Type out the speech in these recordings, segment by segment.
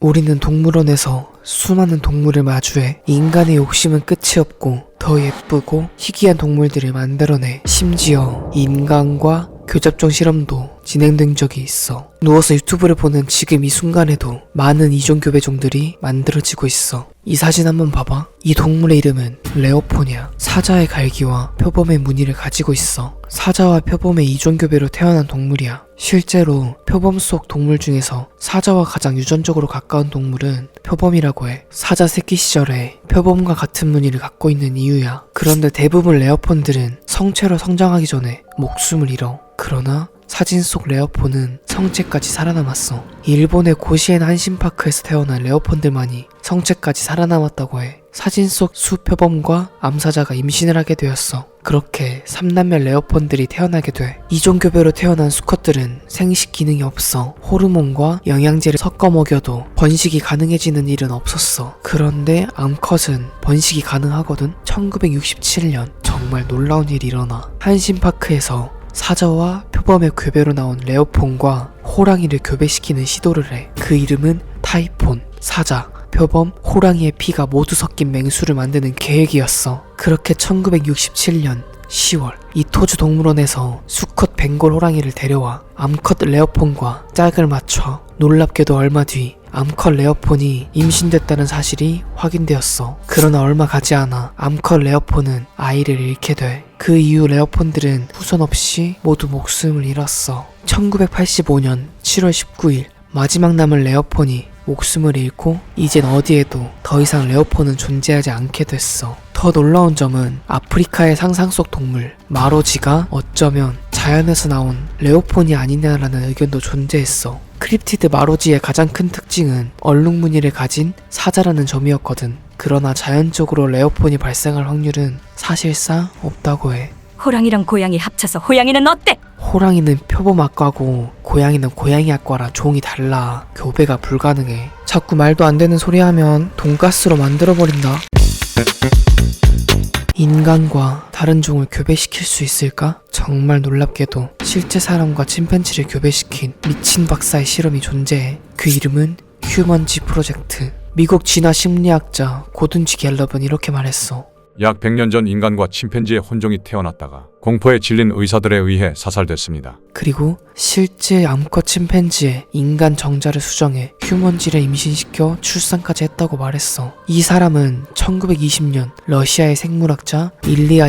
우리는 동물원에서 수많은 동물을 마주해 인간의 욕심은 끝이 없고 더 예쁘고 희귀한 동물들을 만들어내 심지어 인간과 교잡종 실험도 진행된 적이 있어. 누워서 유튜브를 보는 지금 이 순간에도 많은 이종교배종들이 만들어지고 있어. 이 사진 한번 봐봐. 이 동물의 이름은 레오포냐. 사자의 갈기와 표범의 무늬를 가지고 있어. 사자와 표범의 이종교배로 태어난 동물이야. 실제로 표범 속 동물 중에서 사자와 가장 유전적으로 가까운 동물은 표범이라고 해. 사자 새끼 시절에 표범과 같은 무늬를 갖고 있는 이유야. 그런데 대부분 레오폰들은 성체로 성장하기 전에 목숨을 잃어. 그러나 사진 속 레오폰은 성체까지 살아남았어. 일본의 고시엔 한신파크에서 태어난 레오폰들만이 성체까지 살아남았다고 해. 사진 속 수표범과 암사자가 임신을 하게 되었어. 그렇게 3남매 레오폰들이 태어나게 돼. 이종교배로 태어난 수컷들은 생식 기능이 없어. 호르몬과 영양제를 섞어 먹여도 번식이 가능해지는 일은 없었어. 그런데 암컷은 번식이 가능하거든. 1967년 정말 놀라운 일이 일어나. 한신파크에서 사자와 표범의 교배로 나온 레오폰과 호랑이를 교배시키는 시도를 해. 그 이름은 타이폰. 사자, 표범, 호랑이의 피가 모두 섞인 맹수를 만드는 계획이었어. 그렇게 1967년 10월 이토주 동물원에서 수컷 벵골 호랑이를 데려와 암컷 레오폰과 짝을 맞춰. 놀랍게도 얼마 뒤 암컷 레오폰이 임신됐다는 사실이 확인되었어. 그러나 얼마 가지 않아 암컷 레오폰은 아이를 잃게 돼. 그 이후 레오폰들은 후손 없이 모두 목숨을 잃었어. 1985년 7월 19일 마지막 남은 레오폰이 목숨을 잃고 이젠 어디에도 더 이상 레오폰은 존재하지 않게 됐어. 더 놀라운 점은 아프리카의 상상 속 동물 마로지가 어쩌면 자연에서 나온 레오폰이 아니냐라는 의견도 존재했어. 크립티드 마로지의 가장 큰 특징은 얼룩무늬를 가진 사자라는 점이었거든. 그러나 자연적으로 레오폰이 발생할 확률은 사실상 없다고 해. 호랑이랑 고양이 합쳐서 호양이는 어때? 호랑이는 표범학과고 고양이는 고양이학과라 종이 달라. 교배가 불가능해. 자꾸 말도 안 되는 소리 하면 돈가스로 만들어버린다. 인간과 다른 종을 교배시킬 수 있을까? 정말 놀랍게도 실제 사람과 침팬지를 교배시킨 미친 박사의 실험이 존재해. 그 이름은 휴먼지 프로젝트. 미국 진화 심리학자 고든지 갤럽은 이렇게 말했어. 약 100년 전 인간과 침팬지의 혼종이 태어났다가 공포에 질린 의사들에 의해 사살됐습니다. 그리고 실제 암컷 침팬지의 인간 정자를 수정해 휴먼지를 임신시켜 출산까지 했다고 말했어. 이 사람은 1920년 러시아의 생물학자 일리아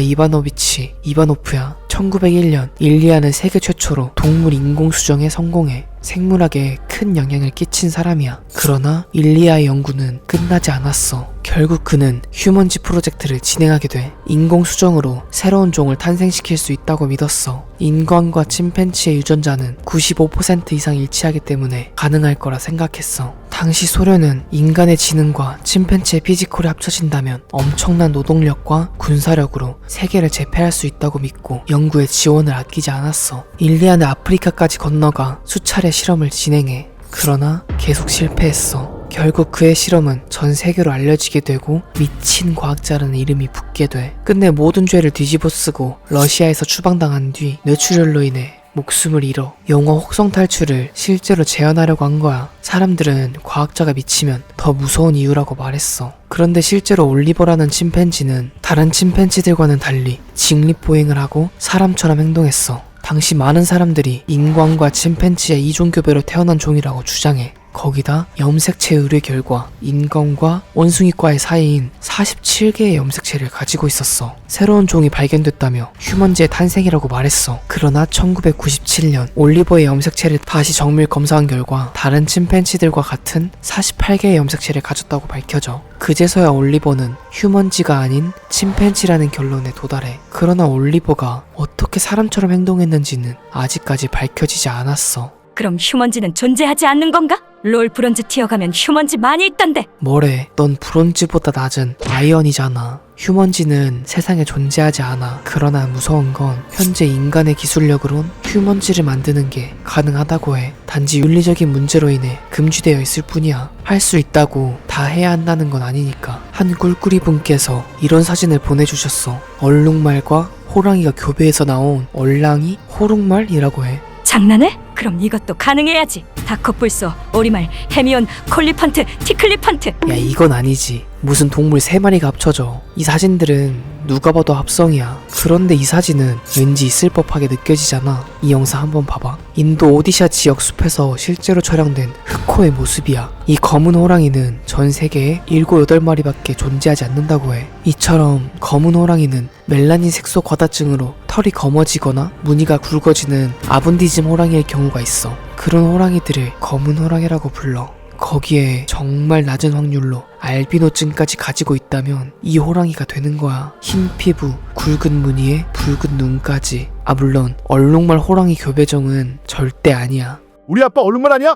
이바노프야. 1901년 일리아는 세계 최초로 동물 인공 수정에 성공해 생물학에 큰 영향을 끼친 사람이야. 그러나 일리아의 연구는 끝나지 않았어. 결국 그는 휴먼지 프로젝트를 진행하게 돼. 인공 수정으로 새로운 종을 탄생시킬 수 있다고 믿었어. 인간과 침팬지의 유전자는 95% 이상 일치하기 때문에 가능할 거라 생각했어. 당시 소련은 인간의 지능과 침팬지의 피지컬이 합쳐진다면 엄청난 노동력과 군사력으로 세계를 제패할 수 있다고 믿고 연구에 지원을 아끼지 않았어. 일리아는 아프리카까지 건너가 수차례 실험을 진행해. 그러나 계속 실패했어. 결국 그의 실험은 전 세계로 알려지게 되고 미친 과학자라는 이름이 붙게 돼. 끝내 모든 죄를 뒤집어쓰고 러시아에서 추방당한 뒤 뇌출혈로 인해 목숨을 잃어. 영화 혹성 탈출을 실제로 재현하려고 한 거야. 사람들은 과학자가 미치면 더 무서운 이유라고 말했어. 그런데 실제로 올리버라는 침팬지는 다른 침팬지들과는 달리 직립보행을 하고 사람처럼 행동했어. 당시 많은 사람들이 인간과 침팬지의 이종교배로 태어난 종이라고 주장해. 거기다 염색체 의뢰 결과 인간과 원숭이과의 사이인 47개의 염색체를 가지고 있었어. 새로운 종이 발견됐다며 휴먼지의 탄생이라고 말했어. 그러나 1997년 올리버의 염색체를 다시 정밀 검사한 결과 다른 침팬지들과 같은 48개의 염색체를 가졌다고 밝혀져. 그제서야 올리버는 휴먼지가 아닌 침팬지라는 결론에 도달해. 그러나 올리버가 어떻게 사람처럼 행동했는지는 아직까지 밝혀지지 않았어. 그럼 휴먼지는 존재하지 않는 건가? 롤 브론즈 티어 가면 휴먼지 많이 있던데. 뭐래, 넌 브론즈보다 낮은 아이언이잖아. 휴먼지는 세상에 존재하지 않아. 그러나 무서운 건 현재 인간의 기술력으론 휴먼지를 만드는 게 가능하다고 해. 단지 윤리적인 문제로 인해 금지되어 있을 뿐이야. 할 수 있다고 다 해야 한다는 건 아니니까. 한 꿀꿀이 분께서 이런 사진을 보내주셨어. 얼룩말과 호랑이가 교배해서 나온 얼랑이 호룩말이라고 해. 장난해? 그럼 이것도 가능해야지. 다커뿔소, 오리말, 해미온, 콜리펀트, 티클리펀트. 야, 이건 아니지. 무슨 동물 3마리가 합쳐져. 이 사진들은 누가 봐도 합성이야. 그런데 이 사진은 왠지 있을 법하게 느껴지잖아. 이 영상 한번 봐봐. 인도 오디샤 지역 숲에서 실제로 촬영된 흑호의 모습이야. 이 검은 호랑이는 전 세계에 7, 8마리밖에 존재하지 않는다고 해. 이처럼 검은 호랑이는 멜라닌 색소 과다증으로 털이 검어지거나 무늬가 굵어지는 아븐디즘 호랑이의 경우가 있어. 그런 호랑이들을 검은 호랑이라고 불러. 거기에 정말 낮은 확률로 알비노증까지 가지고 있다면 이 호랑이가 되는 거야. 흰 피부, 굵은 무늬에 붉은 눈까지. 아, 물론 얼룩말 호랑이 교배종은 절대 아니야. 우리 아빠 얼룩말 아니야?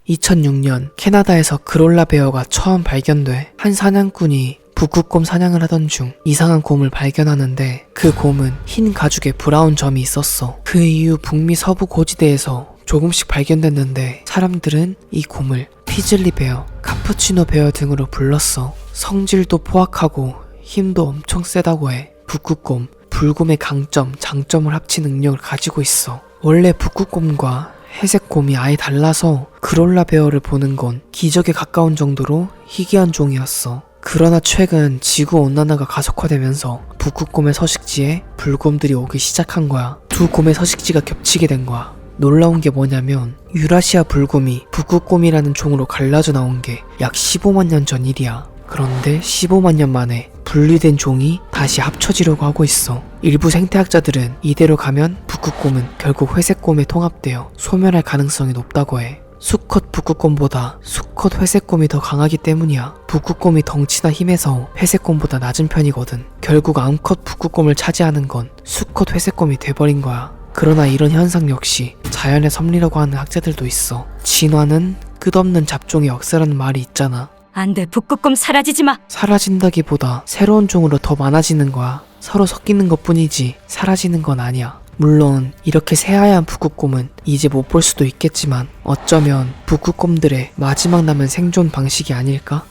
2006년 캐나다에서 그롤라 베어가 처음 발견돼. 한 사냥꾼이 북극곰 사냥을 하던 중 이상한 곰을 발견하는데 그 곰은 흰 가죽에 브라운 점이 있었어. 그 이후 북미 서부 고지대에서 조금씩 발견됐는데 사람들은 이 곰을 피즐리 베어, 카푸치노 베어 등으로 불렀어. 성질도 포악하고 힘도 엄청 세다고 해. 북극곰, 불곰의 강점, 장점을 합친 능력을 가지고 있어. 원래 북극곰과 회색곰이 아예 달라서 그롤라 베어를 보는 건 기적에 가까운 정도로 희귀한 종이었어. 그러나 최근 지구온난화가 가속화되면서 북극곰의 서식지에 불곰들이 오기 시작한 거야. 두 곰의 서식지가 겹치게 된 거야. 놀라운 게 뭐냐면 유라시아 불곰이 북극곰이라는 종으로 갈라져 나온 게 약 15만 년 전 일이야. 그런데 15만 년 만에 분리된 종이 다시 합쳐지려고 하고 있어. 일부 생태학자들은 이대로 가면 북극곰은 결국 회색곰에 통합되어 소멸할 가능성이 높다고 해. 수컷 북극곰보다 수컷 회색곰이 더 강하기 때문이야. 북극곰이 덩치나 힘에서 회색곰보다 낮은 편이거든. 결국 암컷 북극곰을 차지하는 건 수컷 회색곰이 돼버린 거야. 그러나 이런 현상 역시 자연의 섭리라고 하는 학자들도 있어. 진화는 끝없는 잡종의 역사라는 말이 있잖아. 안 돼, 북극곰 사라지지 마. 사라진다기보다 새로운 종으로 더 많아지는 거야. 서로 섞이는 것 뿐이지 사라지는 건 아니야. 물론 이렇게 새하얀 북극곰은 이제 못 볼 수도 있겠지만 어쩌면 북극곰들의 마지막 남은 생존 방식이 아닐까?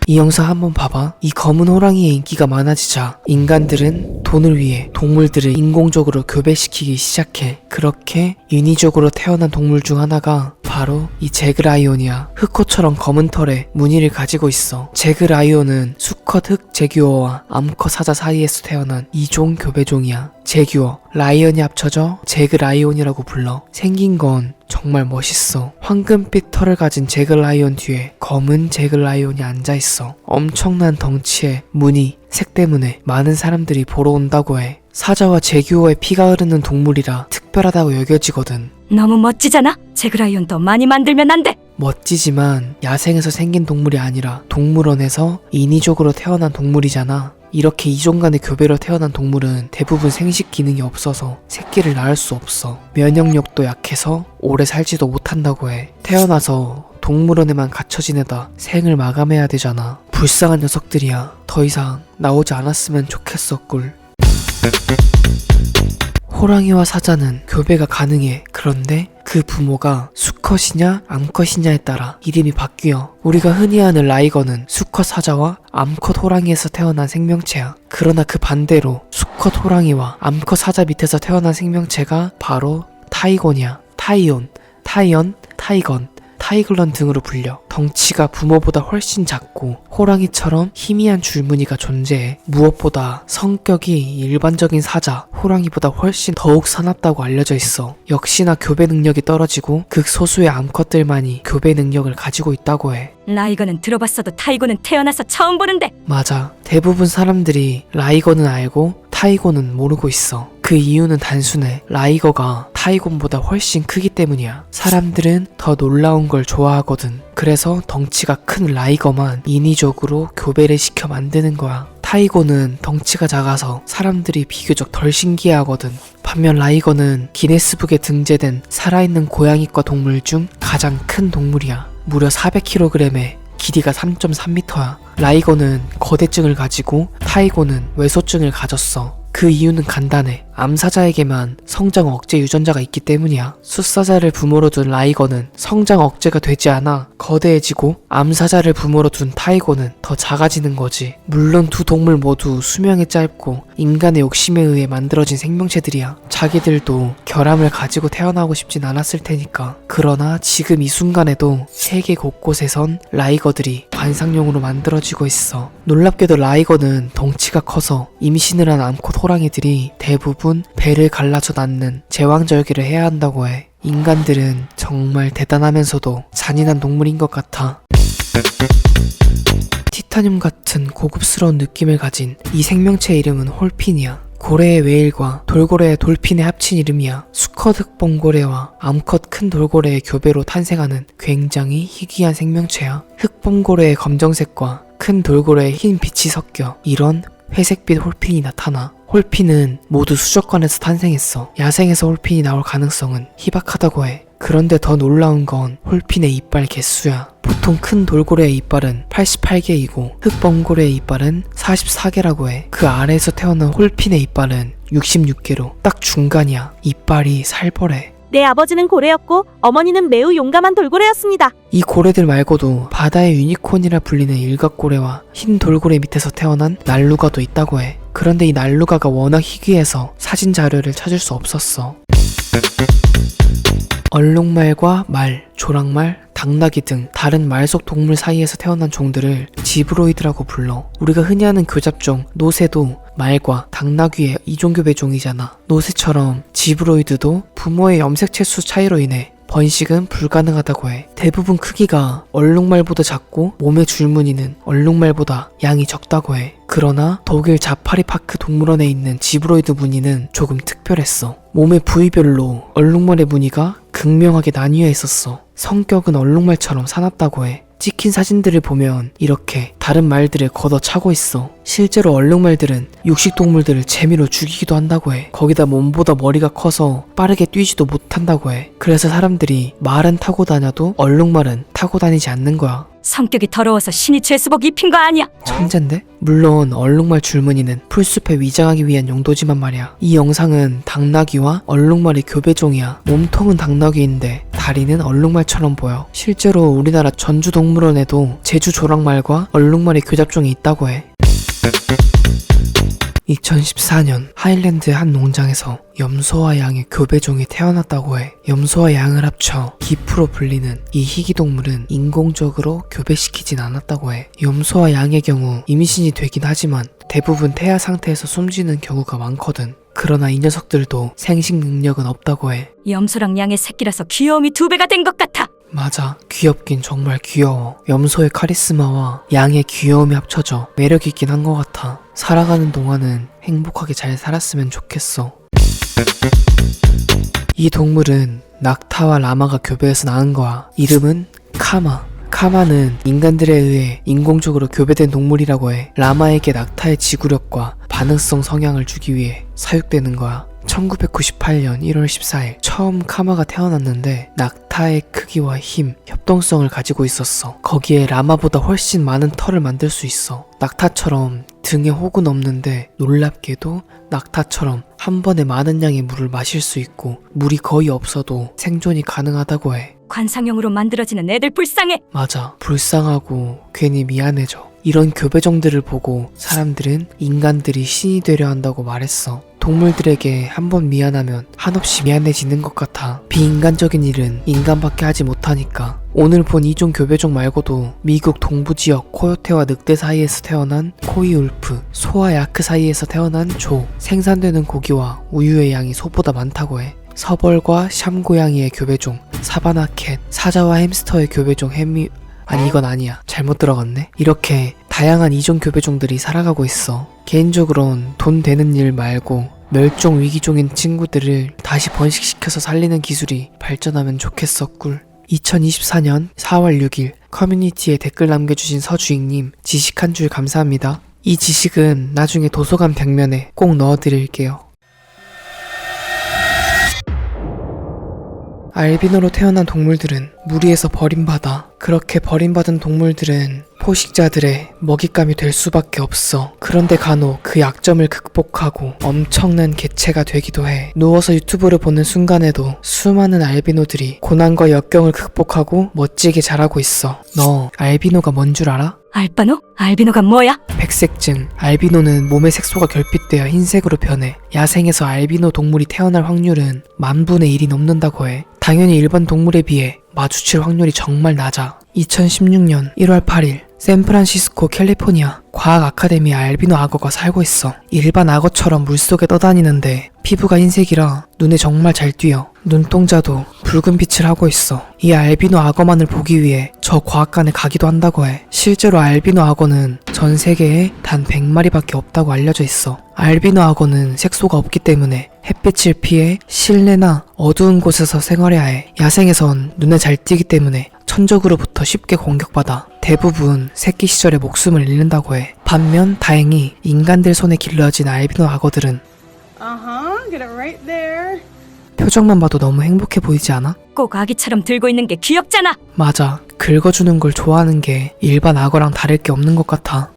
이 영상 한번 봐봐. 이 검은 호랑이의 인기가 많아지자 인간들은 돈을 위해 동물들을 인공적으로 교배시키기 시작해. 그렇게 인위적으로 태어난 동물 중 하나가 바로 이 제그라이온이야. 흑호처럼 검은 털에 무늬를 가지고 있어. 제그라이온은 수컷 흑 제규어와 암컷 사자 사이에서 태어난 이종 교배종이야. 제규어, 라이언이 합쳐져 제그라이온이라고 불러. 생긴 건 정말 멋있어. 황금빛 털을 가진 제그라이온 뒤에 검은 제그라이온이 앉아있어. 엄청난 덩치에 무늬, 색 때문에 많은 사람들이 보러 온다고 해. 사자와 제규어의 피가 흐르는 동물이라 특별하다고 여겨지거든. 너무 멋지잖아. 제그라이온 더 많이 만들면 안 돼. 멋지지만 야생에서 생긴 동물이 아니라 동물원에서 인위적으로 태어난 동물이잖아. 이렇게 이종 간의 교배로 태어난 동물은 대부분 생식 기능이 없어서 새끼를 낳을 수 없어. 면역력도 약해서 오래 살지도 못한다고 해. 태어나서 동물원에만 갇혀 지내다 생을 마감해야 되잖아. 불쌍한 녀석들이야. 더 이상 나오지 않았으면 좋겠어 꿀. 호랑이와 사자는 교배가 가능해. 그런데 그 부모가 수컷이냐 암컷이냐에 따라 이름이 바뀌어. 우리가 흔히 아는 라이거는 수컷 사자와 암컷 호랑이에서 태어난 생명체야. 그러나 그 반대로 수컷 호랑이와 암컷 사자 밑에서 태어난 생명체가 바로 타이곤이야. 타이온, 타이언, 타이건, 타이글런 등으로 불려. 덩치가 부모보다 훨씬 작고 호랑이처럼 희미한 줄무늬가 존재해. 무엇보다 성격이 일반적인 사자, 호랑이보다 훨씬 더욱 사납다고 알려져 있어. 역시나 교배 능력이 떨어지고 극소수의 암컷들만이 교배 능력을 가지고 있다고 해. 라이거는 들어봤어도 타이거는 태어나서 처음 보는데. 맞아. 대부분 사람들이 라이거는 알고 타이곤은 모르고 있어. 그 이유는 단순해. 라이거가 타이곤보다 훨씬 크기 때문이야. 사람들은 더 놀라운 걸 좋아하거든. 그래서 덩치가 큰 라이거만 인위적으로 교배를 시켜 만드는 거야. 타이곤은 덩치가 작아서 사람들이 비교적 덜 신기해하거든. 반면 라이거는 기네스북에 등재된 살아있는 고양이과 동물 중 가장 큰 동물이야. 무려 400kg에 길이가 3.3m야. 라이거는 거대증을 가지고 타이곤은 외소증을 가졌어. 그 이유는 간단해. 암사자에게만 성장 억제 유전자가 있기 때문이야. 숫사자를 부모로 둔 라이거는 성장 억제가 되지 않아 거대해지고 암사자를 부모로 둔 타이거는 더 작아지는 거지. 물론 두 동물 모두 수명이 짧고 인간의 욕심에 의해 만들어진 생명체들이야. 자기들도 결함을 가지고 태어나고 싶진 않았을 테니까. 그러나 지금 이 순간에도 세계 곳곳에선 라이거들이 관상용으로 만들어지고 있어. 놀랍게도 라이거는 덩치가 커서 임신을 한 암컷 호랑이들이 대부분 배를 갈라져 낳는 제왕절개를 해야 한다고 해. 인간들은 정말 대단하면서도 잔인한 동물인 것 같아. 티타늄 같은 고급스러운 느낌을 가진 이 생명체의 이름은 홀핀이야. 고래의 웨일과 돌고래의 돌핀의 합친 이름이야. 수컷 흑범고래와 암컷 큰 돌고래의 교배로 탄생하는 굉장히 희귀한 생명체야. 흑범고래의 검정색과 큰 돌고래의 흰 빛이 섞여 이런 회색빛 홀핀이 나타나. 홀핀은 모두 수족관에서 탄생했어. 야생에서 홀핀이 나올 가능성은 희박하다고 해. 그런데 더 놀라운 건 홀핀의 이빨 개수야. 보통 큰 돌고래의 이빨은 88개이고 흑범고래의 이빨은 44개라고 해. 그 아래에서 태어난 홀핀의 이빨은 66개로 딱 중간이야. 이빨이 살벌해. 내 아버지는 고래였고 어머니는 매우 용감한 돌고래였습니다. 이 고래들 말고도 바다의 유니콘이라 불리는 일각고래와 흰 돌고래 밑에서 태어난 난루가도 있다고 해. 그런데 이 난루가가 워낙 희귀해서 사진 자료를 찾을 수 없었어. 얼룩말과 말, 조랑말, 당나귀 등 다른 말속 동물 사이에서 태어난 종들을 지브로이드라고 불러. 우리가 흔히 아는 교잡종 노새도 말과 당나귀의 이종교배종이잖아. 노새처럼 지브로이드도 부모의 염색체수 차이로 인해 번식은 불가능하다고 해. 대부분 크기가 얼룩말보다 작고 몸의 줄무늬는 얼룩말보다 양이 적다고 해. 그러나 독일 자파리 파크 동물원에 있는 지브로이드 무늬는 조금 특별했어. 몸의 부위별로 얼룩말의 무늬가 극명하게 나뉘어 있었어. 성격은 얼룩말처럼 사납다고 해. 찍힌 사진들을 보면 이렇게 다른 말들을 걷어차고 있어. 실제로 얼룩말들은 육식동물들을 재미로 죽이기도 한다고 해. 거기다 몸보다 머리가 커서 빠르게 뛰지도 못한다고 해. 그래서 사람들이 말은 타고 다녀도 얼룩말은 타고 다니지 않는 거야. 성격이 더러워서 신이 죄수복 입힌 거 아니야? 천잰데? 물론 얼룩말 줄무늬는 풀숲에 위장하기 위한 용도지만 말이야. 이 영상은 당나귀와 얼룩말의 교배종이야. 몸통은 당나귀인데 다리는 얼룩말처럼 보여. 실제로 우리나라 전주동물원에도 제주 조랑말과 얼룩말의 교잡종이 있다고 해. 2014년 하일랜드의 한 농장에서 염소와 양의 교배종이 태어났다고 해. 염소와 양을 합쳐 기프로 불리는 이 희귀동물은 인공적으로 교배시키진 않았다고 해. 염소와 양의 경우 임신이 되긴 하지만 대부분 태아 상태에서 숨지는 경우가 많거든. 그러나 이 녀석들도 생식 능력은 없다고 해. 염소랑 양의 새끼라서 귀여움이 2배가 된 것 같아. 맞아. 귀엽긴 정말 귀여워. 염소의 카리스마와 양의 귀여움이 합쳐져 매력 있긴 한 것 같아. 살아가는 동안은 행복하게 잘 살았으면 좋겠어. 이 동물은 낙타와 라마가 교배해서 낳은 거야. 이름은 카마. 카마는 인간들에 의해 인공적으로 교배된 동물이라고 해. 라마에게 낙타의 지구력과 반응성 성향을 주기 위해 사육되는 거야. 1998년 1월 14일 처음 카마가 태어났는데 낙타의 크기와 힘, 협동성을 가지고 있었어. 거기에 라마보다 훨씬 많은 털을 만들 수 있어. 낙타처럼 등에 혹은 없는데 놀랍게도 낙타처럼 한 번에 많은 양의 물을 마실 수 있고 물이 거의 없어도 생존이 가능하다고 해. 관상용으로 만들어지는 애들 불쌍해. 맞아. 불쌍하고 괜히 미안해져. 이런 교배종들을 보고 사람들은 인간들이 신이 되려 한다고 말했어. 동물들에게 한번 미안하면 한없이 미안해지는 것 같아. 비인간적인 일은 인간밖에 하지 못하니까. 오늘 본 이종 교배종 말고도 미국 동부지역 코요테와 늑대 사이에서 태어난 코이울프, 소와 야크 사이에서 태어난 조, 생산되는 고기와 우유의 양이 소보다 많다고 해. 서벌과 샴고양이의 교배종, 사바나캣, 사자와 햄스터의 교배종 아니 이건 아니야. 잘못 들어갔네. 이렇게 다양한 이종 교배종들이 살아가고 있어. 개인적으론 돈 되는 일 말고 멸종 위기종인 친구들을 다시 번식시켜서 살리는 기술이 발전하면 좋겠어 꿀. 2024년 4월 6일 커뮤니티에 댓글 남겨주신 서주익님 지식 한 줄 감사합니다. 이 지식은 나중에 도서관 벽면에 꼭 넣어드릴게요. 알비노로 태어난 동물들은 무리에서 버림받아 그렇게 버림받은 동물들은 포식자들의 먹잇감이 될 수밖에 없어. 그런데 간혹 그 약점을 극복하고 엄청난 개체가 되기도 해. 누워서 유튜브를 보는 순간에도 수많은 알비노들이 고난과 역경을 극복하고 멋지게 자라고 있어. 너 알비노가 뭔 줄 알아? 알바노? 알비노가 뭐야? 백색증. 알비노는 몸의 색소가 결핍되어 흰색으로 변해. 야생에서 알비노 동물이 태어날 확률은 10,000분의 1이 넘는다고 해. 당연히 일반 동물에 비해 마주칠 확률이 정말 낮아. 2016년 1월 8일 샌프란시스코 캘리포니아 과학 아카데미에 알비노 악어가 살고 있어. 일반 악어처럼 물속에 떠다니는데 피부가 흰색이라 눈에 정말 잘 띄어. 눈동자도 붉은 빛을 하고 있어. 이 알비노 악어만을 보기 위해 저 과학관에 가기도 한다고 해. 실제로 알비노 악어는 전 세계에 단 100마리밖에 없다고 알려져 있어. 알비노 악어는 색소가 없기 때문에 햇빛을 피해 실내나 어두운 곳에서 생활해야 해. 야생에선 눈에 잘 띄기 때문에 천적으로부터 쉽게 공격받아 대부분 새끼 시절에 목숨을 잃는다고 해. 반면 다행히 인간들 손에 길러진 알비노 악어들은 Get it right there. 표정만 봐도 너무 행복해 보이지 않아? 꼭 아기처럼 들고 있는 게 귀엽잖아. 맞아. 긁어주는 걸 좋아하는 게 일반 악어랑 다를 게 없는 것 같아.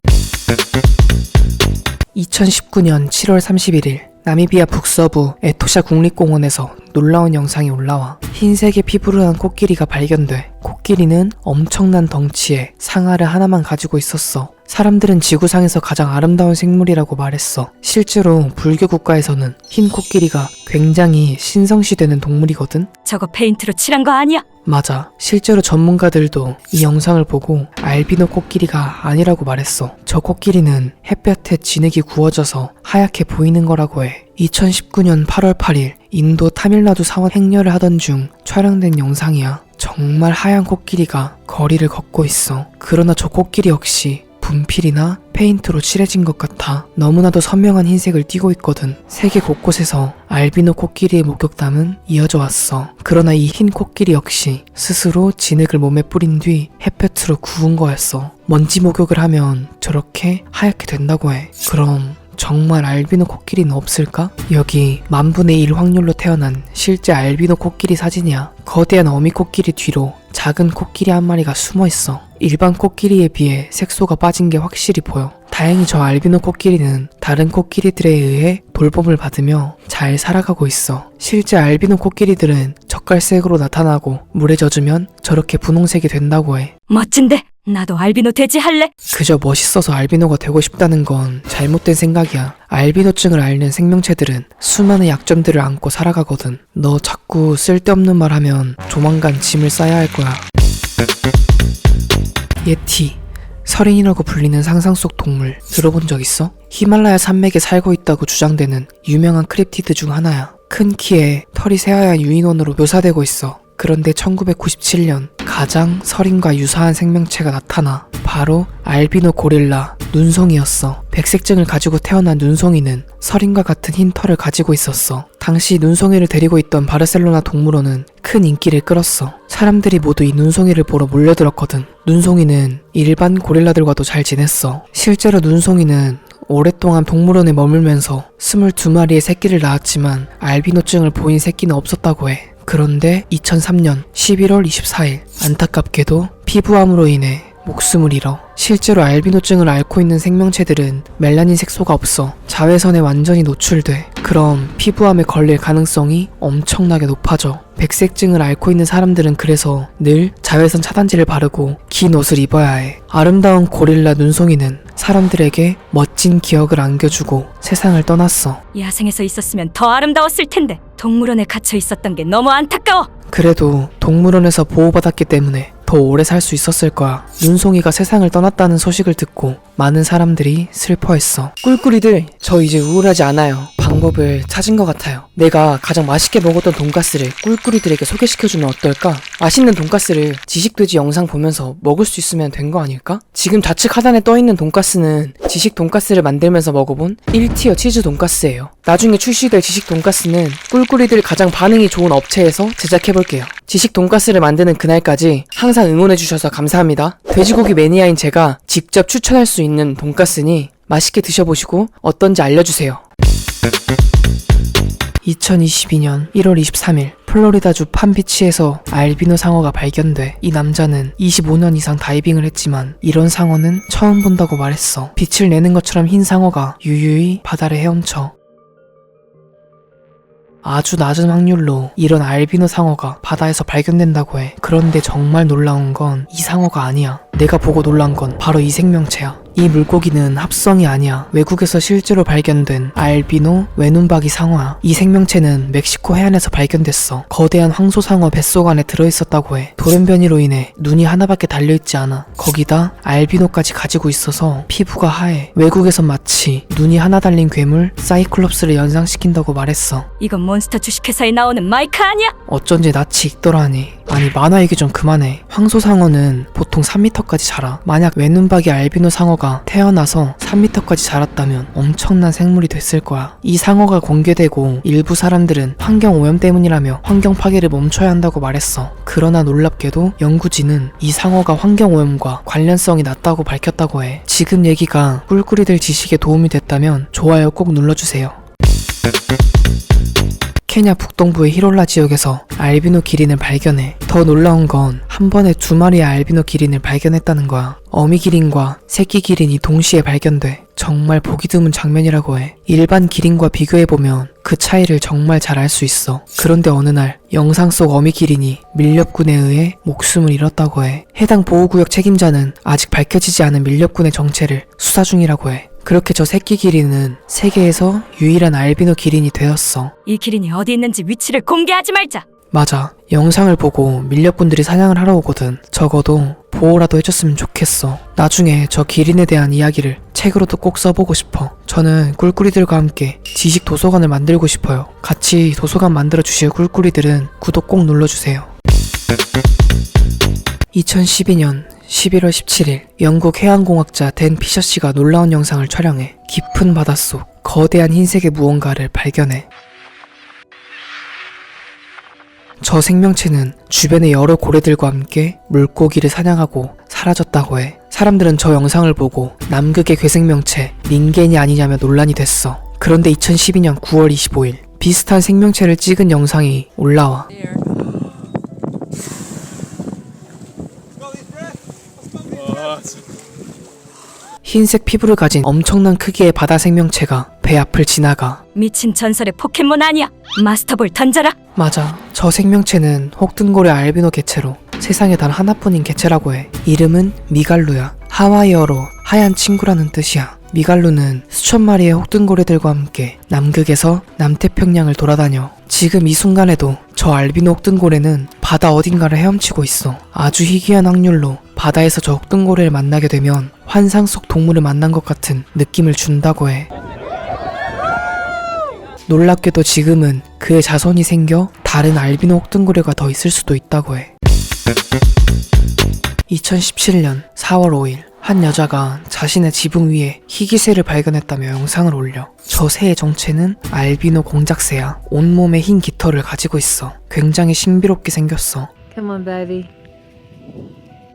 2019년 7월 31일 나미비아 북서부 에토샤 국립공원에서 놀라운 영상이 올라와. 흰색의 피부를 한 코끼리가 발견돼. 코끼리는 엄청난 덩치에 상아를 하나만 가지고 있었어. 사람들은 지구상에서 가장 아름다운 생물이라고 말했어. 실제로 불교 국가에서는 흰 코끼리가 굉장히 신성시되는 동물이거든? 저거 페인트로 칠한 거 아니야? 맞아. 실제로 전문가들도 이 영상을 보고 알비노 코끼리가 아니라고 말했어. 저 코끼리는 햇볕에 진흙이 구워져서 하얗게 보이는 거라고 해. 2019년 8월 8일 인도 타밀나두 사원 행렬을 하던 중 촬영된 영상이야. 정말 하얀 코끼리가 거리를 걷고 있어. 그러나 저 코끼리 역시 분필이나 페인트로 칠해진 것 같아. 너무나도 선명한 흰색을 띠고 있거든. 세계 곳곳에서 알비노 코끼리의 목격담은 이어져 왔어. 그러나 이 흰 코끼리 역시 스스로 진흙을 몸에 뿌린 뒤 햇볕으로 구운 거였어. 먼지 목욕을 하면 저렇게 하얗게 된다고 해. 그럼 정말 알비노 코끼리는 없을까? 여기 10,000분의 1 확률로 태어난 실제 알비노 코끼리 사진이야. 거대한 어미 코끼리 뒤로 작은 코끼리 한 마리가 숨어 있어. 일반 코끼리에 비해 색소가 빠진 게 확실히 보여. 다행히 저 알비노 코끼리는 다른 코끼리들에 의해 돌봄을 받으며 잘 살아가고 있어. 실제 알비노 코끼리들은 젓갈색으로 나타나고 물에 젖으면 저렇게 분홍색이 된다고 해. 멋진데? 나도 알비노 돼지 할래? 그저 멋있어서 알비노가 되고 싶다는 건 잘못된 생각이야. 알비노증을 앓는 생명체들은 수많은 약점들을 안고 살아가거든. 너 자꾸 쓸데없는 말 하면 조만간 짐을 싸야 할 거야. 예티. 서린이라고 불리는 상상 속 동물 들어본 적 있어? 히말라야 산맥에 살고 있다고 주장되는 유명한 크립티드 중 하나야. 큰 키에 털이 새하얀 유인원으로 묘사되고 있어. 그런데 1997년 가장 서린과 유사한 생명체가 나타나. 바로 알비노 고릴라 눈송이였어. 백색증을 가지고 태어난 눈송이는 서린과 같은 흰 털을 가지고 있었어. 당시 눈송이를 데리고 있던 바르셀로나 동물원은 큰 인기를 끌었어. 사람들이 모두 이 눈송이를 보러 몰려들었거든. 눈송이는 일반 고릴라들과도 잘 지냈어. 실제로 눈송이는 오랫동안 동물원에 머물면서 22마리의 새끼를 낳았지만 알비노증을 보인 새끼는 없었다고 해. 그런데 2003년 11월 24일 안타깝게도 피부암으로 인해 목숨을 잃어. 실제로 알비노증을 앓고 있는 생명체들은 멜라닌 색소가 없어 자외선에 완전히 노출돼. 그럼 피부암에 걸릴 가능성이 엄청나게 높아져. 백색증을 앓고 있는 사람들은 그래서 늘 자외선 차단제를 바르고 긴 옷을 입어야 해. 아름다운 고릴라 눈송이는 사람들에게 멋진 기억을 안겨주고 세상을 떠났어. 야생에서 있었으면 더 아름다웠을 텐데 동물원에 갇혀 있었던 게 너무 안타까워. 그래도 동물원에서 보호받았기 때문에 더 오래 살 수 있었을 거야. 눈송이가 세상을 떠났다는 소식을 듣고 많은 사람들이 슬퍼했어. 꿀꿀이들, 저 이제 우울하지 않아요. 방법을 찾은 것 같아요. 내가 가장 맛있게 먹었던 돈가스를 꿀꿀이들에게 소개시켜주면 어떨까? 맛있는 돈가스를 지식돼지 영상 보면서 먹을 수 있으면 된 거 아닐까? 지금 좌측 하단에 떠있는 돈가스는 지식 돈가스를 만들면서 먹어본 1티어 치즈 돈가스예요. 나중에 출시될 지식 돈가스는 꿀꿀이들 가장 반응이 좋은 업체에서 제작해볼게요. 지식 돈가스를 만드는 그날까지 항상 응원해주셔서 감사합니다. 돼지고기 매니아인 제가 직접 추천할 수 있는 돈가스니 맛있게 드셔보시고 어떤지 알려주세요. 2022년 1월 23일 플로리다주 팜비치에서 알비노 상어가 발견돼. 이 남자는 25년 이상 다이빙을 했지만 이런 상어는 처음 본다고 말했어. 빛을 내는 것처럼 흰 상어가 유유히 바다를 헤엄쳐. 아주 낮은 확률로 이런 알비노 상어가 바다에서 발견된다고 해. 그런데 정말 놀라운 건 이 상어가 아니야. 내가 보고 놀란 건 바로 이 생명체야. 이 물고기는 합성이 아니야. 외국에서 실제로 발견된 알비노 외눈박이 상어야. 이 생명체는 멕시코 해안에서 발견됐어. 거대한 황소상어 뱃속 안에 들어있었다고 해. 돌연변이로 인해 눈이 하나밖에 달려있지 않아. 거기다 알비노까지 가지고 있어서 피부가 하얘. 외국에선 마치 눈이 하나 달린 괴물 사이클롭스를 연상시킨다고 말했어. 이건 몬스터 주식회사에 나오는 마이크 아니야? 어쩐지 낯이 익더라니. 아니 만화 얘기 좀 그만해. 황소상어는 보통 3m까지 자라. 만약 외눈박이 알비노 상어가 태어나서 3m까지 자랐다면 엄청난 생물이 됐을 거야. 이 상어가 공개되고 일부 사람들은 환경오염 때문이라며 환경 파괴를 멈춰야 한다고 말했어. 그러나 놀랍게도 연구진은 이 상어가 환경오염과 관련성이 낮다고 밝혔다고 해. 지금 얘기가 꿀꿀이들 지식에 도움이 됐다면 좋아요 꼭 눌러주세요. 케냐 북동부의 히롤라 지역에서 알비노 기린을 발견해. 더 놀라운 건 한 번에 2마리의 알비노 기린을 발견했다는 거야. 어미 기린과 새끼 기린이 동시에 발견돼. 정말 보기 드문 장면이라고 해. 일반 기린과 비교해보면 그 차이를 정말 잘 알 수 있어. 그런데 어느 날 영상 속 어미 기린이 밀렵꾼에 의해 목숨을 잃었다고 해. 해당 보호구역 책임자는 아직 밝혀지지 않은 밀렵꾼의 정체를 수사 중이라고 해. 그렇게 저 새끼 기린은 세계에서 유일한 알비노 기린이 되었어. 이 기린이 어디 있는지 위치를 공개하지 말자. 맞아. 영상을 보고 밀렵꾼들이 사냥을 하러 오거든. 적어도 보호라도 해줬으면 좋겠어. 나중에 저 기린에 대한 이야기를 책으로도 꼭 써보고 싶어. 저는 꿀꿀이들과 함께 지식 도서관을 만들고 싶어요. 같이 도서관 만들어 주실 꿀꿀이들은 구독 꼭 눌러주세요. 2012년 11월 17일 영국 해양공학자 댄 피셔 씨가 놀라운 영상을 촬영해 깊은 바닷속 거대한 흰색의 무언가를 발견해. 저 생명체는 주변의 여러 고래들과 함께 물고기를 사냥하고 사라졌다고 해. 사람들은 저 영상을 보고 남극의 괴생명체 닌겐이 아니냐며 논란이 됐어. 그런데 2012년 9월 25일 비슷한 생명체를 찍은 영상이 올라와. 흰색 피부를 가진 엄청난 크기의 바다 생명체가 배 앞을 지나가. 미친 전설의 포켓몬 아니야? 마스터볼 던져라. 맞아. 저 생명체는 혹등고래 알비노 개체로 세상에 단 하나뿐인 개체라고 해. 이름은 미갈루야. 하와이어로 하얀 친구라는 뜻이야. 미갈루는 수천 마리의 혹등고래들과 함께 남극에서 남태평양을 돌아다녀. 지금 이 순간에도 저 알비노 혹등고래는 바다 어딘가를 헤엄치고 있어. 아주 희귀한 확률로 바다에서 저 혹등고래를 만나게 되면 환상 속 동물을 만난 것 같은 느낌을 준다고 해. 놀랍게도 지금은 그의 자손이 생겨 다른 알비노 혹등고래가 더 있을 수도 있다고 해. 2017년 4월 5일 한 여자가 자신의 지붕 위에 희귀새를 발견했다며 영상을 올려. 저 새의 정체는 알비노 공작새야. 온몸에 흰 깃털을 가지고 있어. 굉장히 신비롭게 생겼어. Come on, baby.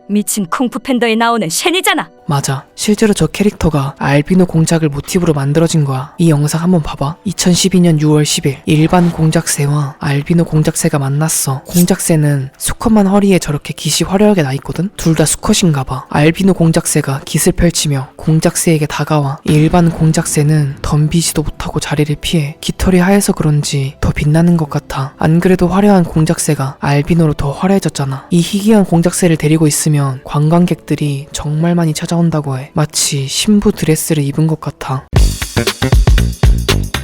미친 쿵푸 팬더에 나오는 쉔이잖아. 맞아. 실제로 저 캐릭터가 알비노 공작을 모티브로 만들어진 거야. 이 영상 한번 봐봐. 2012년 6월 10일 일반 공작새와 알비노 공작새가 만났어. 공작새는 수컷만 허리에 저렇게 깃이 화려하게 나있거든? 둘 다 수컷인가 봐. 알비노 공작새가 깃을 펼치며 공작새에게 다가와. 일반 공작새는 덤비지도 못하고 자리를 피해. 깃털이 하얘서 그런지 더 빛나는 것 같아. 안 그래도 화려한 공작새가 알비노로 더 화려해졌잖아. 이 희귀한 공작새를 데리고 있으면 관광객들이 정말 많이 찾아온다고 해. 마치 신부 드레스를 입은 것 같아.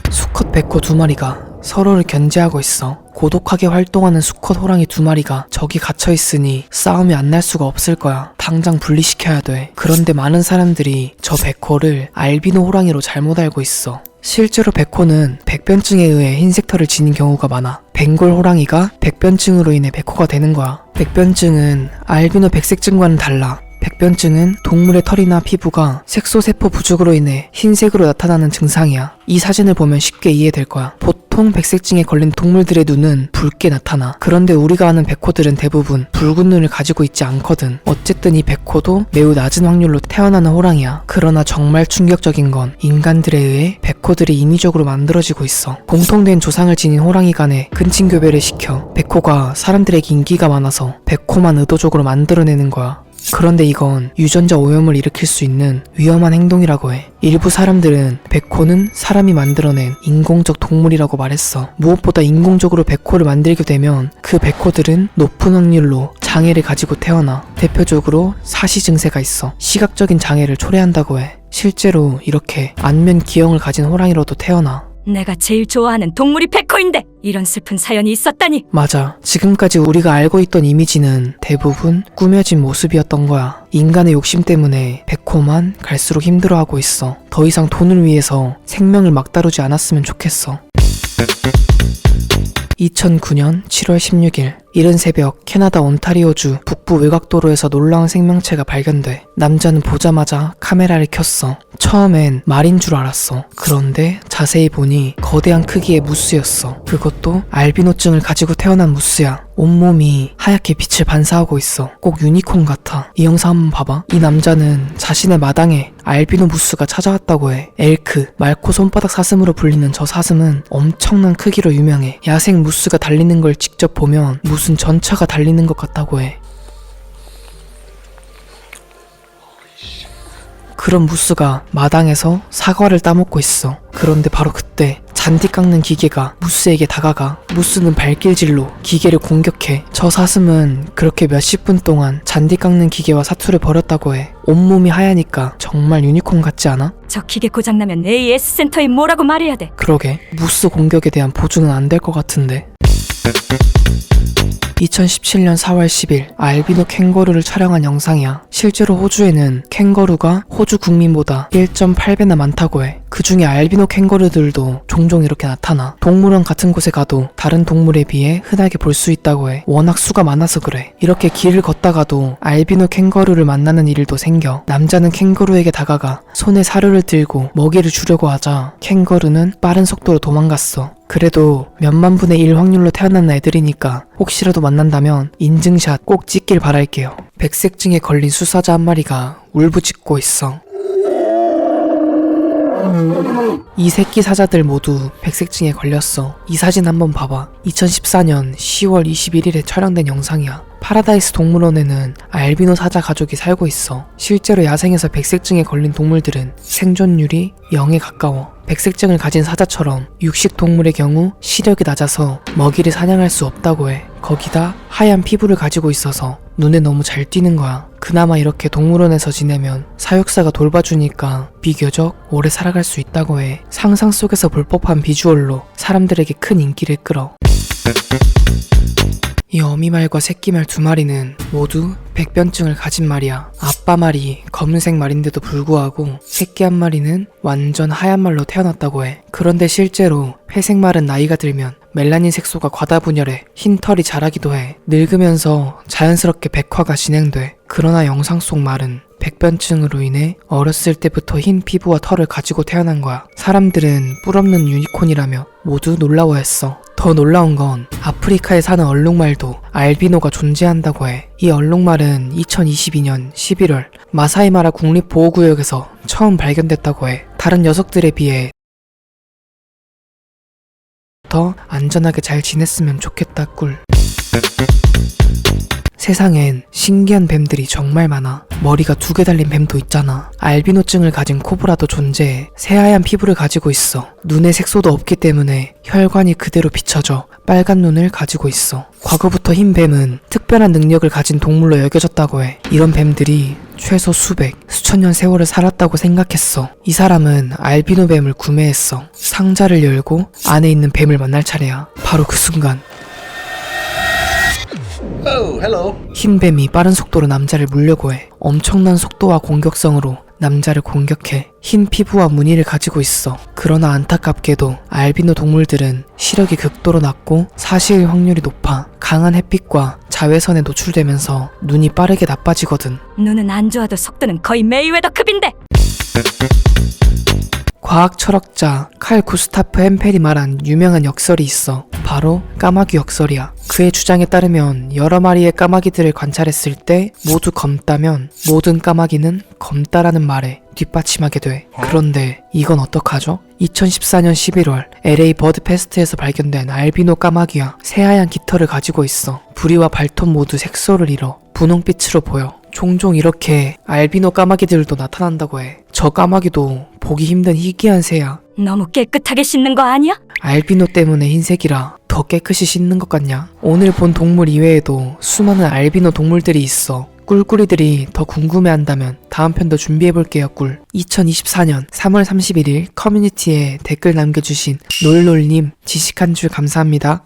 수컷 백호 2마리가 서로를 견제하고 있어. 고독하게 활동하는 수컷 호랑이 2마리가 저기 갇혀있으니 싸움이 안 날 수가 없을 거야. 당장 분리시켜야 돼. 그런데 많은 사람들이 저 백호를 알비노 호랑이로 잘못 알고 있어. 실제로 백호는 백변증에 의해 흰색 털을 지닌 경우가 많아. 벵골 호랑이가 백변증으로 인해 백호가 되는 거야. 백변증은 알비노 백색증과는 달라. 백변증은 동물의 털이나 피부가 색소세포 부족으로 인해 흰색으로 나타나는 증상이야. 이 사진을 보면 쉽게 이해될 거야. 보통 백색증에 걸린 동물들의 눈은 붉게 나타나. 그런데 우리가 아는 백호들은 대부분 붉은 눈을 가지고 있지 않거든. 어쨌든 이 백호도 매우 낮은 확률로 태어나는 호랑이야. 그러나 정말 충격적인 건 인간들에 의해 백호들이 인위적으로 만들어지고 있어. 공통된 조상을 지닌 호랑이 간에 근친교배를 시켜 백호가 사람들에게 인기가 많아서 백호만 의도적으로 만들어내는 거야. 그런데 이건 유전자 오염을 일으킬 수 있는 위험한 행동이라고 해. 일부 사람들은 백호는 사람이 만들어낸 인공적 동물이라고 말했어. 무엇보다 인공적으로 백호를 만들게 되면 그 백호들은 높은 확률로 장애를 가지고 태어나. 대표적으로 사시 증세가 있어. 시각적인 장애를 초래한다고 해. 실제로 이렇게 안면 기형을 가진 호랑이로도 태어나. 내가 제일 좋아하는 동물이 백호인데 이런 슬픈 사연이 있었다니. 맞아. 지금까지 우리가 알고 있던 이미지는 대부분 꾸며진 모습이었던 거야. 인간의 욕심 때문에 백호만 갈수록 힘들어하고 있어. 더 이상 돈을 위해서 생명을 막다루지 않았으면 좋겠어. 2009년 7월 16일 이른 새벽 캐나다 온타리오주 북부 외곽도로에서 놀라운 생명체가 발견돼. 남자는 보자마자 카메라를 켰어. 처음엔 말인 줄 알았어. 그런데 자세히 보니 거대한 크기의 무스였어. 그것도 알비노증을 가지고 태어난 무스야. 온몸이 하얗게 빛을 반사하고 있어. 꼭 유니콘 같아. 이 영상 한번 봐봐. 이 남자는 자신의 마당에 알비노 무스가 찾아왔다고 해. 엘크, 맑고 손바닥 사슴으로 불리는 저 사슴은 엄청난 크기로 유명해. 야생 무스가 달리는 걸 직접 보면 무슨 전차가 달리는 것 같다고 해. 그런 무스가 마당에서 사과를 따먹고 있어. 그런데 바로 그때 잔디 깎는 기계가 무스에게 다가가. 무스는 발길질로 기계를 공격해. 저 사슴은 그렇게 몇십 분 동안 잔디 깎는 기계와 사투를 벌였다고 해. 온몸이 하얘니까 정말 유니콘 같지 않아? 저 기계 고장나면 AS 센터에 뭐라고 말해야 돼. 그러게. 무스 공격에 대한 보조는 안 될 것 같은데. 2017년 4월 10일 알비노 캥거루를 촬영한 영상이야. 실제로 호주에는 캥거루가 호주 국민보다 1.8배나 많다고 해. 그 중에 알비노 캥거루들도 종종 이렇게 나타나. 동물원 같은 곳에 가도 다른 동물에 비해 흔하게 볼 수 있다고 해. 워낙 수가 많아서 그래. 이렇게 길을 걷다가도 알비노 캥거루를 만나는 일도 생겨. 남자는 캥거루에게 다가가 손에 사료를 들고 먹이를 주려고 하자 캥거루는 빠른 속도로 도망갔어. 그래도 몇만 분의 1 확률로 태어난 애들이니까 혹시라도 만난다면 인증샷 꼭 찍길 바랄게요. 백색증에 걸린 수사자 한 마리가 울부짖고 있어. 이 새끼 사자들 모두 백색증에 걸렸어. 이 사진 한번 봐봐. 2014년 10월 21일에 촬영된 영상이야. 파라다이스 동물원에는 알비노 사자 가족이 살고 있어. 실제로 야생에서 백색증에 걸린 동물들은 생존율이 0에 가까워. 백색증을 가진 사자처럼 육식 동물의 경우 시력이 낮아서 먹이를 사냥할 수 없다고 해. 거기다 하얀 피부를 가지고 있어서 눈에 너무 잘 띄는 거야. 그나마 이렇게 동물원에서 지내면 사육사가 돌봐주니까 비교적 오래 살아갈 수 있다고 해. 상상 속에서 볼 법한 비주얼로 사람들에게 큰 인기를 끌어. 이 어미말과 새끼말 두 마리는 모두 백변증을 가진 말이야. 아빠 말이 검은색 말인데도 불구하고 새끼 한 마리는 완전 하얀 말로 태어났다고 해. 그런데 실제로 회색 말은 나이가 들면 멜라닌 색소가 과다 분열해 흰 털이 자라기도 해. 늙으면서 자연스럽게 백화가 진행돼. 그러나 영상 속 말은 백변증으로 인해 어렸을 때부터 흰 피부와 털을 가지고 태어난 거야. 사람들은 뿔없는 유니콘이라며 모두 놀라워했어. 더 놀라운 건 아프리카에 사는 얼룩말도 알비노가 존재한다고 해. 이 얼룩말은 2022년 11월 마사이마라 국립보호구역에서 처음 발견됐다고 해. 다른 녀석들에 비해 더 안전하게 잘 지냈으면 좋겠다 꿀. 세상엔 신기한 뱀들이 정말 많아. 머리가 2개 달린 뱀도 있잖아. 알비노증을 가진 코브라도 존재해. 새하얀 피부를 가지고 있어. 눈에 색소도 없기 때문에 혈관이 그대로 비춰져 빨간 눈을 가지고 있어. 과거부터 흰 뱀은 특별한 능력을 가진 동물로 여겨졌다고 해. 이런 뱀들이 최소 수백, 수천 년 세월을 살았다고 생각했어. 이 사람은 알비노 뱀을 구매했어. 상자를 열고 안에 있는 뱀을 만날 차례야. 바로 그 순간 흰 뱀이 빠른 속도로 남자를 물려고 해. 엄청난 속도와 공격성으로 남자를 공격해. 흰 피부와 무늬를 가지고 있어. 그러나 안타깝게도 알비노 동물들은 시력이 극도로 낮고 사시의 확률이 높아. 강한 햇빛과 자외선에 노출되면서 눈이 빠르게 나빠지거든. 눈은 안 좋아도 속도는 거의 메이웨더급인데. 과학 철학자 칼 구스타프 햄펠이 말한 유명한 역설이 있어. 바로 까마귀 역설이야. 그의 주장에 따르면 여러 마리의 까마귀들을 관찰했을 때 모두 검다면 모든 까마귀는 검다라는 말에 뒷받침하게 돼. 그런데 이건 어떡하죠? 2014년 11월 LA 버드 페스트에서 발견된 알비노 까마귀와 새하얀 깃털을 가지고 있어. 부리와 발톱 모두 색소를 잃어 분홍빛으로 보여. 종종 이렇게 알비노 까마귀들도 나타난다고 해. 저 까마귀도 보기 힘든 희귀한 새야. 너무 깨끗하게 씻는 거 아니야? 알비노 때문에 흰색이라 더 깨끗이 씻는 것 같냐? 오늘 본 동물 이외에도 수많은 알비노 동물들이 있어. 꿀꿀이들이 더 궁금해한다면 다음 편도 준비해볼게요. 꿀. 2024년 3월 31일 커뮤니티에 댓글 남겨주신 놀놀님 지식한 줄 감사합니다.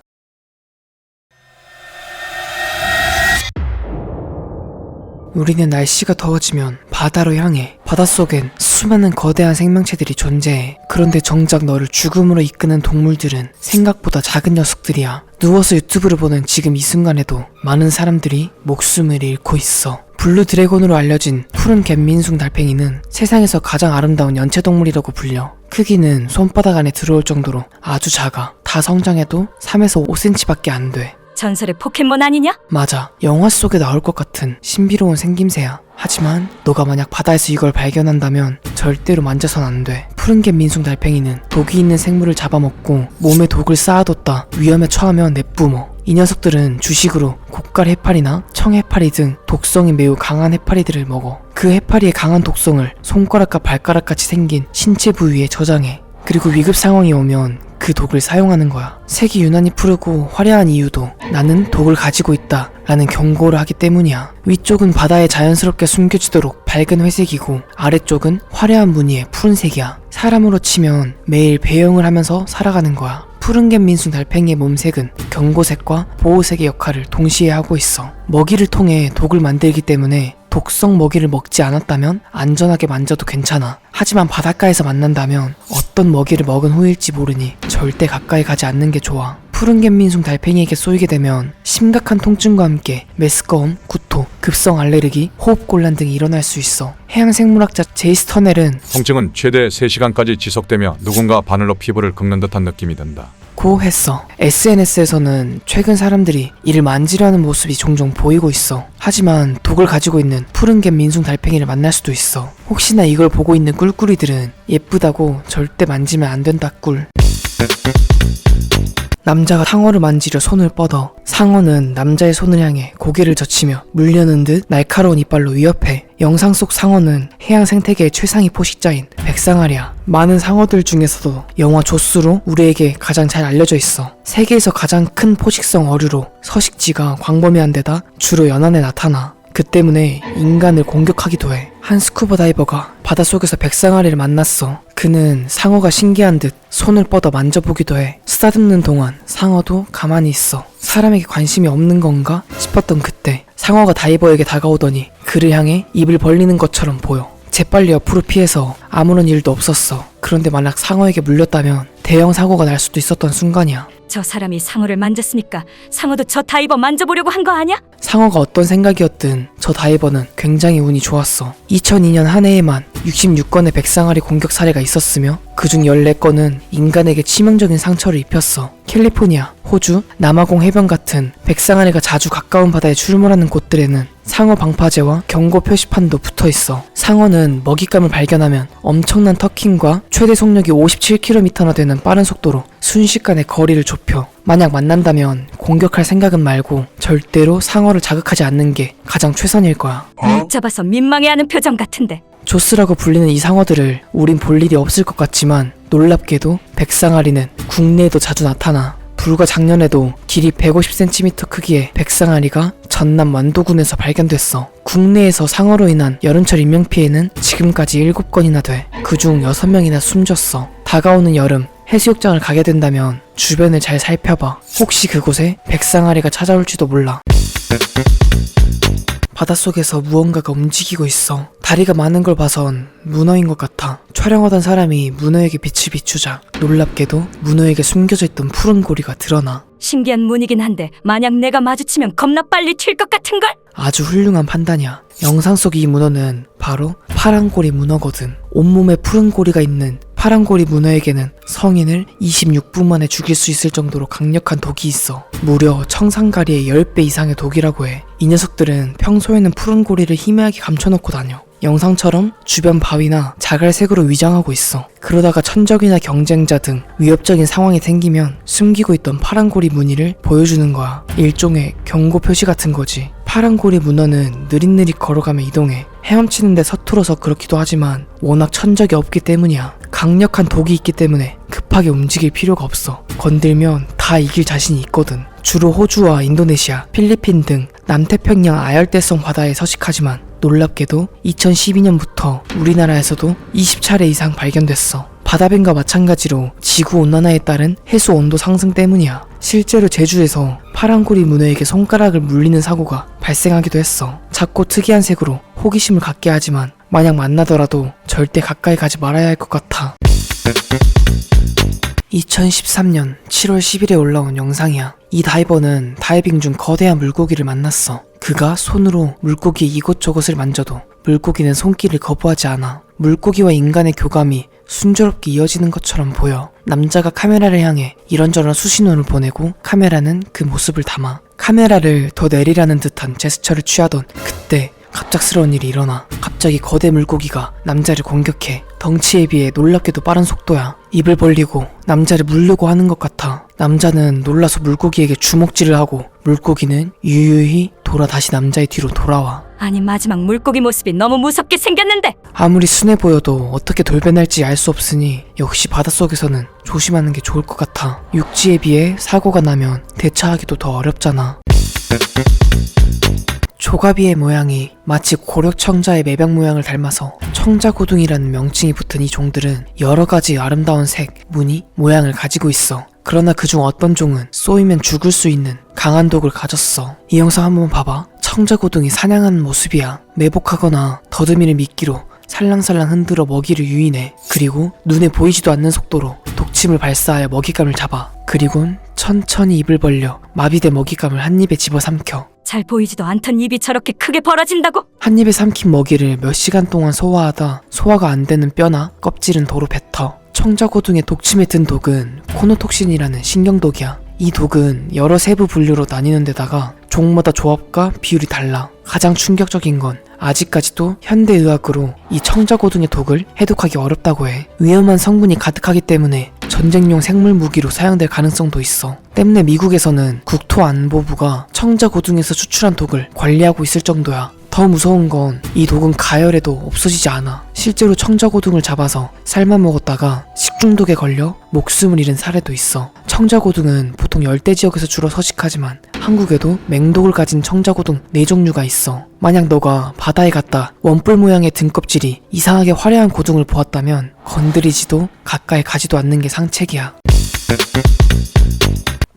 우리는 날씨가 더워지면 바다로 향해. 바닷속엔 수많은 거대한 생명체들이 존재해. 그런데 정작 너를 죽음으로 이끄는 동물들은 생각보다 작은 녀석들이야. 누워서 유튜브를 보는 지금 이 순간에도 많은 사람들이 목숨을 잃고 있어. 블루 드래곤으로 알려진 푸른 갯민숭 달팽이는 세상에서 가장 아름다운 연체동물이라고 불려. 크기는 손바닥 안에 들어올 정도로 아주 작아. 다 성장해도 3에서 5cm밖에 안 돼. 전설의 포켓몬 아니냐? 맞아. 영화 속에 나올 것 같은 신비로운 생김새야. 하지만 너가 만약 바다에서 이걸 발견한다면 절대로 만져선 안 돼. 푸른개 민숭 달팽이는 독이 있는 생물을 잡아먹고 몸에 독을 쌓아뒀다 위험에 처하면 내뿜어. 이 녀석들은 주식으로 고깔 해파리나 청해파리 등 독성이 매우 강한 해파리들을 먹어. 그 해파리의 강한 독성을 손가락과 발가락같이 생긴 신체 부위에 저장해. 그리고 위급 상황이 오면 그 독을 사용하는 거야. 색이 유난히 푸르고 화려한 이유도 나는 독을 가지고 있다 라는 경고를 하기 때문이야. 위쪽은 바다에 자연스럽게 숨겨지도록 밝은 회색이고 아래쪽은 화려한 무늬의 푸른색이야. 사람으로 치면 매일 배영을 하면서 살아가는 거야. 푸른갯 민숭 달팽이의 몸색은 경고색과 보호색의 역할을 동시에 하고 있어. 먹이를 통해 독을 만들기 때문에 독성 먹이를 먹지 않았다면 안전하게 만져도 괜찮아. 하지만 바닷가에서 만난다면 어떤 먹이를 먹은 후일지 모르니 절대 가까이 가지 않는 게 좋아. 푸른갯 민숭 달팽이에게 쏘이게 되면 심각한 통증과 함께 메스꺼움, 구토, 급성 알레르기, 호흡곤란 등이 일어날 수 있어. 해양생물학자 제이스 터넬은 통증은 최대 3시간까지 지속되며 누군가 바늘로 피부를 긁는 듯한 느낌이 든다. 고 했어. SNS에서는 최근 사람들이 이를 만지려는 모습이 종종 보이고 있어. 하지만 독을 가지고 있는 푸른갯 민숭 달팽이를 만날 수도 있어. 혹시나 이걸 보고 있는 꿀꿀이들은 예쁘다고 절대 만지면 안 된다 꿀. 남자가 상어를 만지려 손을 뻗어. 상어는 남자의 손을 향해 고개를 젖히며 물려는 듯 날카로운 이빨로 위협해. 영상 속 상어는 해양 생태계의 최상위 포식자인 백상아리야. 많은 상어들 중에서도 영화 조스로 우리에게 가장 잘 알려져 있어. 세계에서 가장 큰 포식성 어류로 서식지가 광범위한 데다 주로 연안에 나타나. 그 때문에 인간을 공격하기도 해. 한 스쿠버 다이버가 바닷속에서 백상아리를 만났어. 그는 상어가 신기한 듯 손을 뻗어 만져보기도 해. 쓰다듬는 동안 상어도 가만히 있어. 사람에게 관심이 없는 건가 싶었던 그때 상어가 다이버에게 다가오더니 그를 향해 입을 벌리는 것처럼 보여. 재빨리 옆으로 피해서 아무런 일도 없었어. 그런데 만약 상어에게 물렸다면 대형 사고가 날 수도 있었던 순간이야. 저 사람이 상어를 만졌으니까 상어도 저 다이버 만져보려고 한 거 아니야? 상어가 어떤 생각이었든 저 다이버는 굉장히 운이 좋았어. 2002년 한 해에만 66건의 백상아리 공격 사례가 있었으며 그중 14건은 인간에게 치명적인 상처를 입혔어. 캘리포니아, 호주, 남아공 해변 같은 백상아리가 자주 가까운 바다에 출몰하는 곳들에는 상어 방파제와 경고 표시판도 붙어있어. 상어는 먹잇감을 발견하면 엄청난 터킹과 최대 속력이 57km나 되는 빠른 속도로 순식간에 거리를 좁혀. 만약 만난다면 공격할 생각은 말고 절대로 상어를 자극하지 않는 게 가장 최선일 거야. 못 잡아서 민망해하는 표정 같은데. 조스라고 불리는 이 상어들을 우린 볼 일이 없을 것 같지만 놀랍게도 백상아리는 국내에도 자주 나타나. 불과 작년에도 길이 150cm 크기의 백상아리가 전남 완도군에서 발견됐어. 국내에서 상어로 인한 여름철 인명피해는 지금까지 7건이나 돼. 그중 6명이나 숨졌어. 다가오는 여름 해수욕장을 가게 된다면 주변을 잘 살펴봐. 혹시 그곳에 백상아리가 찾아올지도 몰라. 바닷속에서 무언가가 움직이고 있어. 다리가 많은 걸 봐선 문어인 것 같아. 촬영하던 사람이 문어에게 빛을 비추자 놀랍게도 문어에게 숨겨져 있던 푸른 고리가 드러나. 신기한 문이긴 한데 만약 내가 마주치면 겁나 빨리 튈 것 같은걸? 아주 훌륭한 판단이야. 영상 속 이 문어는 바로 파란꼬리 문어거든. 온몸에 푸른 꼬리가 있는 파란꼬리 문어에게는 성인을 26분 만에 죽일 수 있을 정도로 강력한 독이 있어. 무려 청산가리의 10배 이상의 독이라고 해. 이 녀석들은 평소에는 푸른 꼬리를 희미하게 감춰놓고 다녀. 영상처럼 주변 바위나 자갈색으로 위장하고 있어. 그러다가 천적이나 경쟁자 등 위협적인 상황이 생기면 숨기고 있던 파란고리 무늬를 보여주는 거야. 일종의 경고 표시 같은 거지. 파란고리 문어는 느릿느릿 걸어가며 이동해. 헤엄치는데 서툴어서 그렇기도 하지만 워낙 천적이 없기 때문이야. 강력한 독이 있기 때문에 급하게 움직일 필요가 없어. 건들면 다 이길 자신이 있거든. 주로 호주와 인도네시아, 필리핀 등 남태평양 아열대성 바다에 서식하지만 놀랍게도 2012년부터 우리나라에서도 20차례 이상 발견됐어. 바다뱀과 마찬가지로 지구온난화에 따른 해수 온도 상승 때문이야. 실제로 제주에서 파란고리 문어에게 손가락을 물리는 사고가 발생하기도 했어. 작고 특이한 색으로 호기심을 갖게 하지만 만약 만나더라도 절대 가까이 가지 말아야 할 것 같아. 2013년 7월 10일에 올라온 영상이야. 이 다이버는 다이빙 중 거대한 물고기를 만났어. 그가 손으로 물고기의 이곳저곳을 만져도 물고기는 손길을 거부하지 않아. 물고기와 인간의 교감이 순조롭게 이어지는 것처럼 보여. 남자가 카메라를 향해 이런저런 수신호를 보내고 카메라는 그 모습을 담아. 카메라를 더 내리라는 듯한 제스처를 취하던 그때 갑작스러운 일이 일어나. 갑자기 거대 물고기가 남자를 공격해. 덩치에 비해 놀랍게도 빠른 속도야. 입을 벌리고 남자를 물려고 하는 것 같아. 남자는 놀라서 물고기에게 주먹질을 하고 물고기는 유유히 돌아 다시 남자의 뒤로 돌아와. 아니 마지막 물고기 모습이 너무 무섭게 생겼는데. 아무리 순해 보여도 어떻게 돌변할지 알 수 없으니 역시 바닷속에서는 조심하는 게 좋을 것 같아. 육지에 비해 사고가 나면 대처하기도 더 어렵잖아. 조가비의 모양이 마치 고력청자의 매병 모양을 닮아서 청자고둥이라는 명칭이 붙은 이 종들은 여러 가지 아름다운 색, 무늬, 모양을 가지고 있어. 그러나 그중 어떤 종은 쏘이면 죽을 수 있는 강한 독을 가졌어. 이 영상 한번 봐봐. 청자고둥이 사냥하는 모습이야. 매복하거나 더듬이를 미끼로 살랑살랑 흔들어 먹이를 유인해. 그리고 눈에 보이지도 않는 속도로 독침을 발사하여 먹잇감을 잡아. 그리곤 천천히 입을 벌려 마비된 먹잇감을 한 입에 집어삼켜. 잘 보이지도 않던 입이 저렇게 크게 벌어진다고? 한 입에 삼킨 먹이를 몇 시간 동안 소화하다 소화가 안 되는 뼈나 껍질은 도로 뱉어. 청자고둥의 독침에 든 독은 코노톡신이라는 신경독이야. 이 독은 여러 세부 분류로 나뉘는 데다가 종마다 조합과 비율이 달라. 가장 충격적인 건 아직까지도 현대의학으로 이 청자고둥의 독을 해독하기 어렵다고 해. 위험한 성분이 가득하기 때문에 전쟁용 생물 무기로 사용될 가능성도 있어. 때문에 미국에서는 국토안보부가 청자고둥에서 추출한 독을 관리하고 있을 정도야. 더 무서운 건 이 독은 가열해도 없어지지 않아. 실제로 청자고둥을 잡아서 삶아 먹었다가 식중독에 걸려 목숨을 잃은 사례도 있어. 청자고둥은 보통 열대 지역에서 주로 서식하지만 한국에도 맹독을 가진 청자고둥 4종류가 있어. 만약 너가 바다에 갔다 원뿔 모양의 등껍질이 이상하게 화려한 고둥을 보았다면 건드리지도 가까이 가지도 않는 게 상책이야.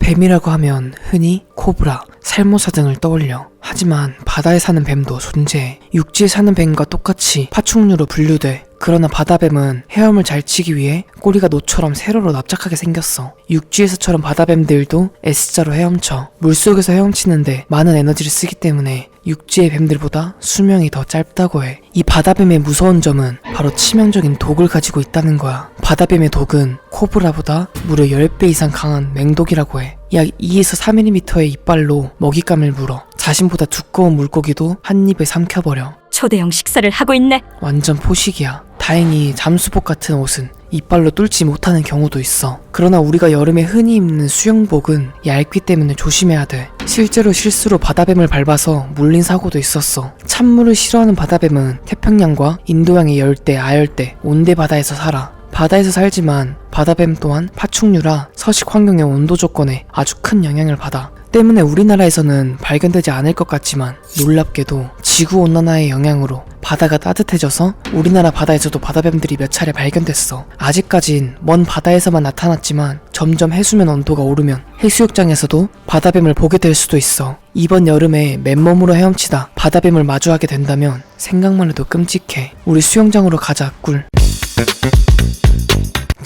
뱀이라고 하면 흔히 코브라, 살모사 등을 떠올려. 하지만 바다에 사는 뱀도 존재해. 육지에 사는 뱀과 똑같이 파충류로 분류돼. 그러나 바다뱀은 헤엄을 잘 치기 위해 꼬리가 노처럼 세로로 납작하게 생겼어. 육지에서처럼 바다뱀들도 S자로 헤엄쳐. 물속에서 헤엄치는데 많은 에너지를 쓰기 때문에 육지의 뱀들보다 수명이 더 짧다고 해. 이 바다뱀의 무서운 점은 바로 치명적인 독을 가지고 있다는 거야. 바다뱀의 독은 코브라보다 무려 10배 이상 강한 맹독이라고 해. 약 2에서 3mm의 이빨로 먹잇감을 물어 자신보다 두꺼운 물고기도 한 입에 삼켜버려. 초대형 식사를 하고 있네. 완전 포식이야. 다행히 잠수복 같은 옷은 이빨로 뚫지 못하는 경우도 있어. 그러나 우리가 여름에 흔히 입는 수영복은 얇기 때문에 조심해야 돼. 실제로 실수로 바다뱀을 밟아서 물린 사고도 있었어. 찬물을 싫어하는 바다뱀은 태평양과 인도양의 열대, 아열대, 온대 바다에서 살아. 바다에서 살지만 바다뱀 또한 파충류라 서식 환경의 온도 조건에 아주 큰 영향을 받아. 때문에 우리나라에서는 발견되지 않을 것 같지만 놀랍게도 지구온난화의 영향으로 바다가 따뜻해져서 우리나라 바다에서도 바다뱀들이 몇 차례 발견됐어. 아직까진 먼 바다에서만 나타났지만 점점 해수면 온도가 오르면 해수욕장에서도 바다뱀을 보게 될 수도 있어. 이번 여름에 맨몸으로 헤엄치다 바다뱀을 마주하게 된다면 생각만 해도 끔찍해. 우리 수영장으로 가자, 꿀.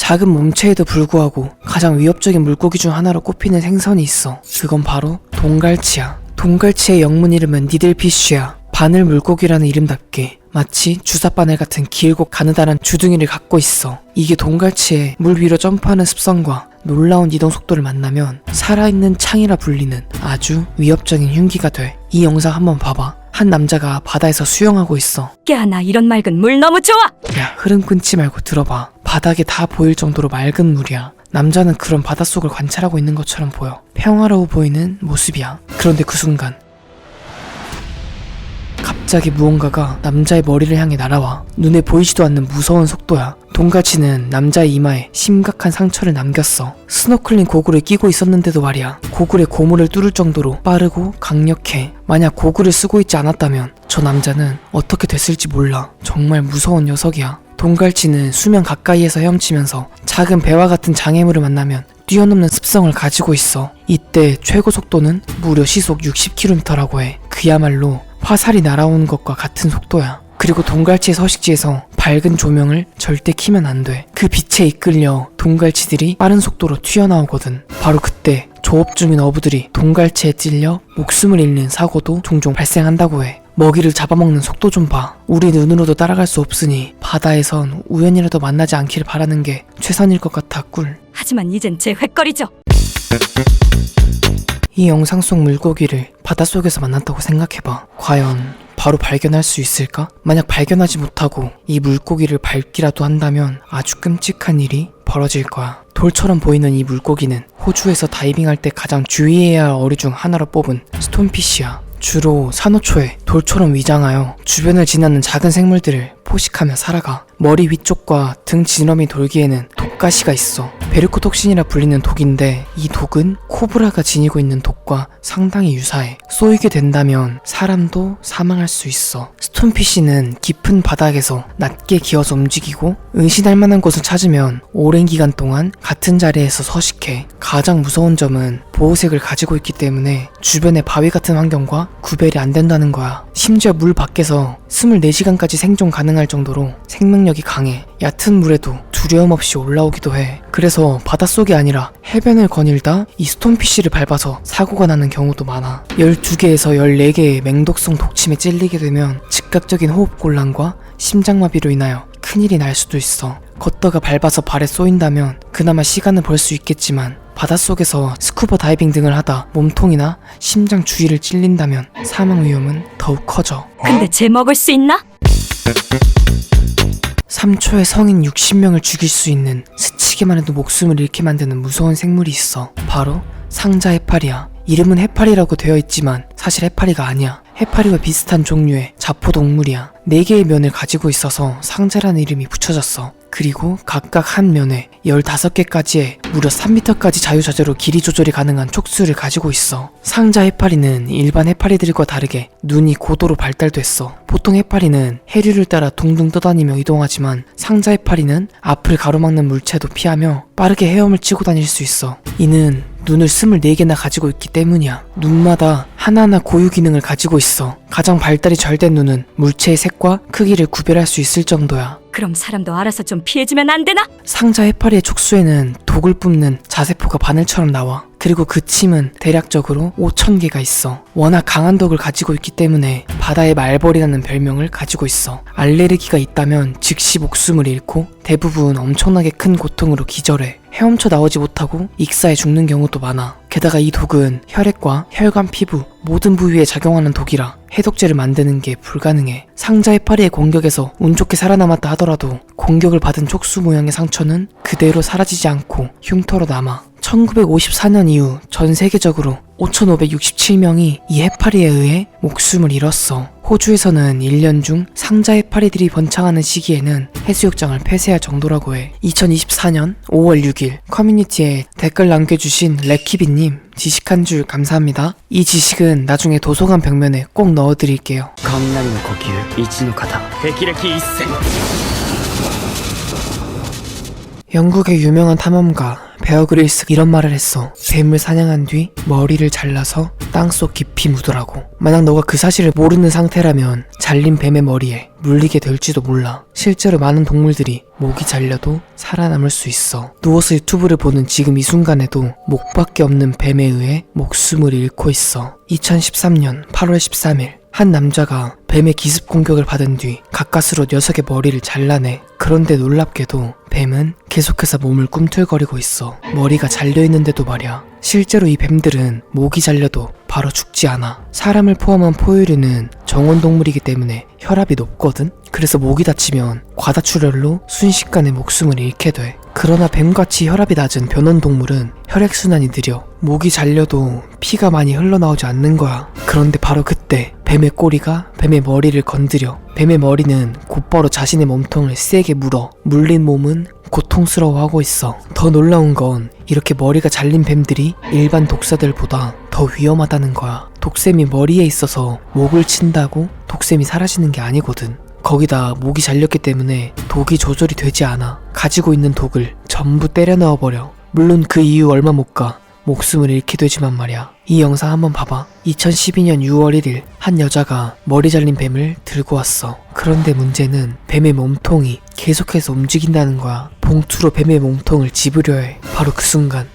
작은 몸체에도 불구하고 가장 위협적인 물고기 중 하나로 꼽히는 생선이 있어. 그건 바로 동갈치야. 동갈치의 영문 이름은 니들피쉬야. 바늘 물고기라는 이름답게 마치 주사바늘 같은 길고 가느다란 주둥이를 갖고 있어. 이게 동갈치의 물 위로 점프하는 습성과 놀라운 이동 속도를 만나면 살아있는 창이라 불리는 아주 위협적인 흉기가 돼. 이 영상 한번 봐봐. 한 남자가 바다에서 수영하고 있어. 야, 나 이런 맑은 물 너무 좋아. 야, 흐름 끊지 말고 들어봐. 바닥에 다 보일 정도로 맑은 물이야. 남자는 그런 바닷속을 관찰하고 있는 것처럼 보여. 평화로워 보이는 모습이야. 그런데 그 순간 갑자기 무언가가 남자의 머리를 향해 날아와. 눈에 보이지도 않는 무서운 속도야. 동갈치는 남자의 이마에 심각한 상처를 남겼어. 스노클링 고글을 끼고 있었는데도 말이야. 고글에 고무를 뚫을 정도로 빠르고 강력해. 만약 고글을 쓰고 있지 않았다면 저 남자는 어떻게 됐을지 몰라. 정말 무서운 녀석이야. 동갈치는 수면 가까이에서 헤엄치면서 작은 배와 같은 장애물을 만나면 뛰어넘는 습성을 가지고 있어. 이때 최고 속도는 무려 시속 60km라고 해. 그야말로 화살이 날아오는 것과 같은 속도야. 그리고 동갈치의 서식지에서 밝은 조명을 절대 켜면 안 돼. 그 빛에 이끌려 동갈치들이 빠른 속도로 튀어나오거든. 바로 그때 조업 중인 어부들이 동갈치에 찔려 목숨을 잃는 사고도 종종 발생한다고 해. 먹이를 잡아먹는 속도 좀 봐. 우리 눈으로도 따라갈 수 없으니 바다에선 우연이라도 만나지 않기를 바라는 게 최선일 것 같아. 꿀. 하지만 이젠 제 획거리죠. 이 영상 속 물고기를 바닷속에서 만났다고 생각해봐. 과연 바로 발견할 수 있을까? 만약 발견하지 못하고 이 물고기를 밟기라도 한다면 아주 끔찍한 일이 벌어질 거야. 돌처럼 보이는 이 물고기는 호주에서 다이빙할 때 가장 주의해야 할 어류 중 하나로 뽑은 스톤피쉬야. 주로 산호초에 돌처럼 위장하여 주변을 지나는 작은 생물들을 포식하며 살아가. 머리 위쪽과 등 지느러미 돌기에는 독가시가 있어. 베르코톡신이라 불리는 독인데 이 독은 코브라가 지니고 있는 독과 상당히 유사해. 쏘이게 된다면 사람도 사망할 수 있어. 스톤피쉬는 깊은 바닥에서 낮게 기어서 움직이고 은신할 만한 곳을 찾으면 오랜 기간 동안 같은 자리에서 서식해. 가장 무서운 점은 보호색을 가지고 있기 때문에 주변의 바위 같은 환경과 구별이 안 된다는 거야. 심지어 물 밖에서 24시간까지 생존 가능할 정도로 생명력이 강해. 얕은 물에도 두려움 없이 올라오기도 해. 그래서 바닷속이 아니라 해변을 거닐다 이 스톤피쉬를 밟아서 사고가 나는 경우도 많아. 12개에서 14개의 맹독성 독침에 찔리게 되면 즉각적인 호흡곤란과 심장마비로 인하여 큰일이 날 수도 있어. 걷다가 밟아서 발에 쏘인다면 그나마 시간을 벌 수 있겠지만 바닷속에서 스쿠버 다이빙 등을 하다 몸통이나 심장 주위를 찔린다면 사망 위험은 더욱 커져. 근데 쟤 먹을 수 있나? 3초에 성인 60명을 죽일 수 있는 스치기만 해도 목숨을 잃게 만드는 무서운 생물이 있어. 바로 상자 해파리야. 이름은 해파리라고 되어 있지만 사실 해파리가 아니야. 해파리와 비슷한 종류의 자포동물이야. 4개의 면을 가지고 있어서 상자라는 이름이 붙여졌어. 그리고 각각 한 면에 15개까지의 무려 3m까지 자유자재로 길이 조절이 가능한 촉수를 가지고 있어. 상자 해파리는 일반 해파리들과 다르게 눈이 고도로 발달됐어. 보통 해파리는 해류를 따라 둥둥 떠다니며 이동하지만 상자 해파리는 앞을 가로막는 물체도 피하며 빠르게 헤엄을 치고 다닐 수 있어. 이는 눈을 24개나 가지고 있기 때문이야. 눈마다 하나하나 고유 기능을 가지고 있어. 가장 발달이 잘 된 눈은 물체의 색과 크기를 구별할 수 있을 정도야. 그럼 사람도 알아서 좀 피해주면 안 되나? 상자 해파리의 촉수에는 독을 뿜는 자세포가 바늘처럼 나와. 그리고 그 침은 대략적으로 5,000개가 있어. 워낙 강한 독을 가지고 있기 때문에 바다의 말벌이라는 별명을 가지고 있어. 알레르기가 있다면 즉시 목숨을 잃고 대부분 엄청나게 큰 고통으로 기절해. 헤엄쳐 나오지 못하고 익사해 죽는 경우도 많아. 게다가 이 독은 혈액과 혈관, 피부 모든 부위에 작용하는 독이라 해독제를 만드는 게 불가능해. 상자 해파리의 공격에서 운 좋게 살아남았다 하더라도 공격을 받은 촉수 모양의 상처는 그대로 사라지지 않고 흉터로 남아. 1954년 이후 전 세계적으로 5,567명이 이 해파리에 의해 목숨을 잃었어. 호주에서는 1년 중 상자 해파리들이 번창하는 시기에는 해수욕장을 폐쇄할 정도라고 해. 2024년 5월 6일 커뮤니티에 댓글 남겨주신 레키비님, 지식한 줄 감사합니다. 이 지식은 나중에 도서관 벽면에 꼭 넣어드릴게요. 雷の呼吸1の型霹靂一閃 영국의 유명한 탐험가 베어 그릴스가 이런 말을 했어. 뱀을 사냥한 뒤 머리를 잘라서 땅속 깊이 묻으라고. 만약 너가 그 사실을 모르는 상태라면 잘린 뱀의 머리에 물리게 될지도 몰라. 실제로 많은 동물들이 목이 잘려도 살아남을 수 있어. 누워서 유튜브를 보는 지금 이 순간에도 목밖에 없는 뱀에 의해 목숨을 잃고 있어. 2013년 8월 13일 한 남자가 뱀의 기습 공격을 받은 뒤 가까스로 녀석의 머리를 잘라내. 그런데 놀랍게도 뱀은 계속해서 몸을 꿈틀거리고 있어. 머리가 잘려있는데도 말이야. 실제로 이 뱀들은 목이 잘려도 바로 죽지 않아. 사람을 포함한 포유류는 정원동물이기 때문에 혈압이 높거든? 그래서 목이 다치면 과다출혈로 순식간에 목숨을 잃게 돼. 그러나 뱀같이 혈압이 낮은 변온동물은 혈액순환이 느려. 목이 잘려도 피가 많이 흘러나오지 않는 거야. 그런데 바로 그때 뱀의 꼬리가 뱀의 머리를 건드려. 뱀의 머리는 곧바로 자신의 몸통을 세게 물어. 물린 몸은 고통스러워하고 있어. 더 놀라운 건 이렇게 머리가 잘린 뱀들이 일반 독사들보다 더 위험하다는 거야. 독샘이 머리에 있어서 목을 친다고 독샘이 사라지는 게 아니거든. 거기다 목이 잘렸기 때문에 독이 조절이 되지 않아. 가지고 있는 독을 전부 때려 넣어버려. 물론 그 이후 얼마 못 가 목숨을 잃게 되지만 말이야. 이 영상 한번 봐봐. 2012년 6월 1일 한 여자가 머리 잘린 뱀을 들고 왔어. 그런데 문제는 뱀의 몸통이 계속해서 움직인다는 거야. 봉투로 뱀의 몸통을 집으려 해. 바로 그 순간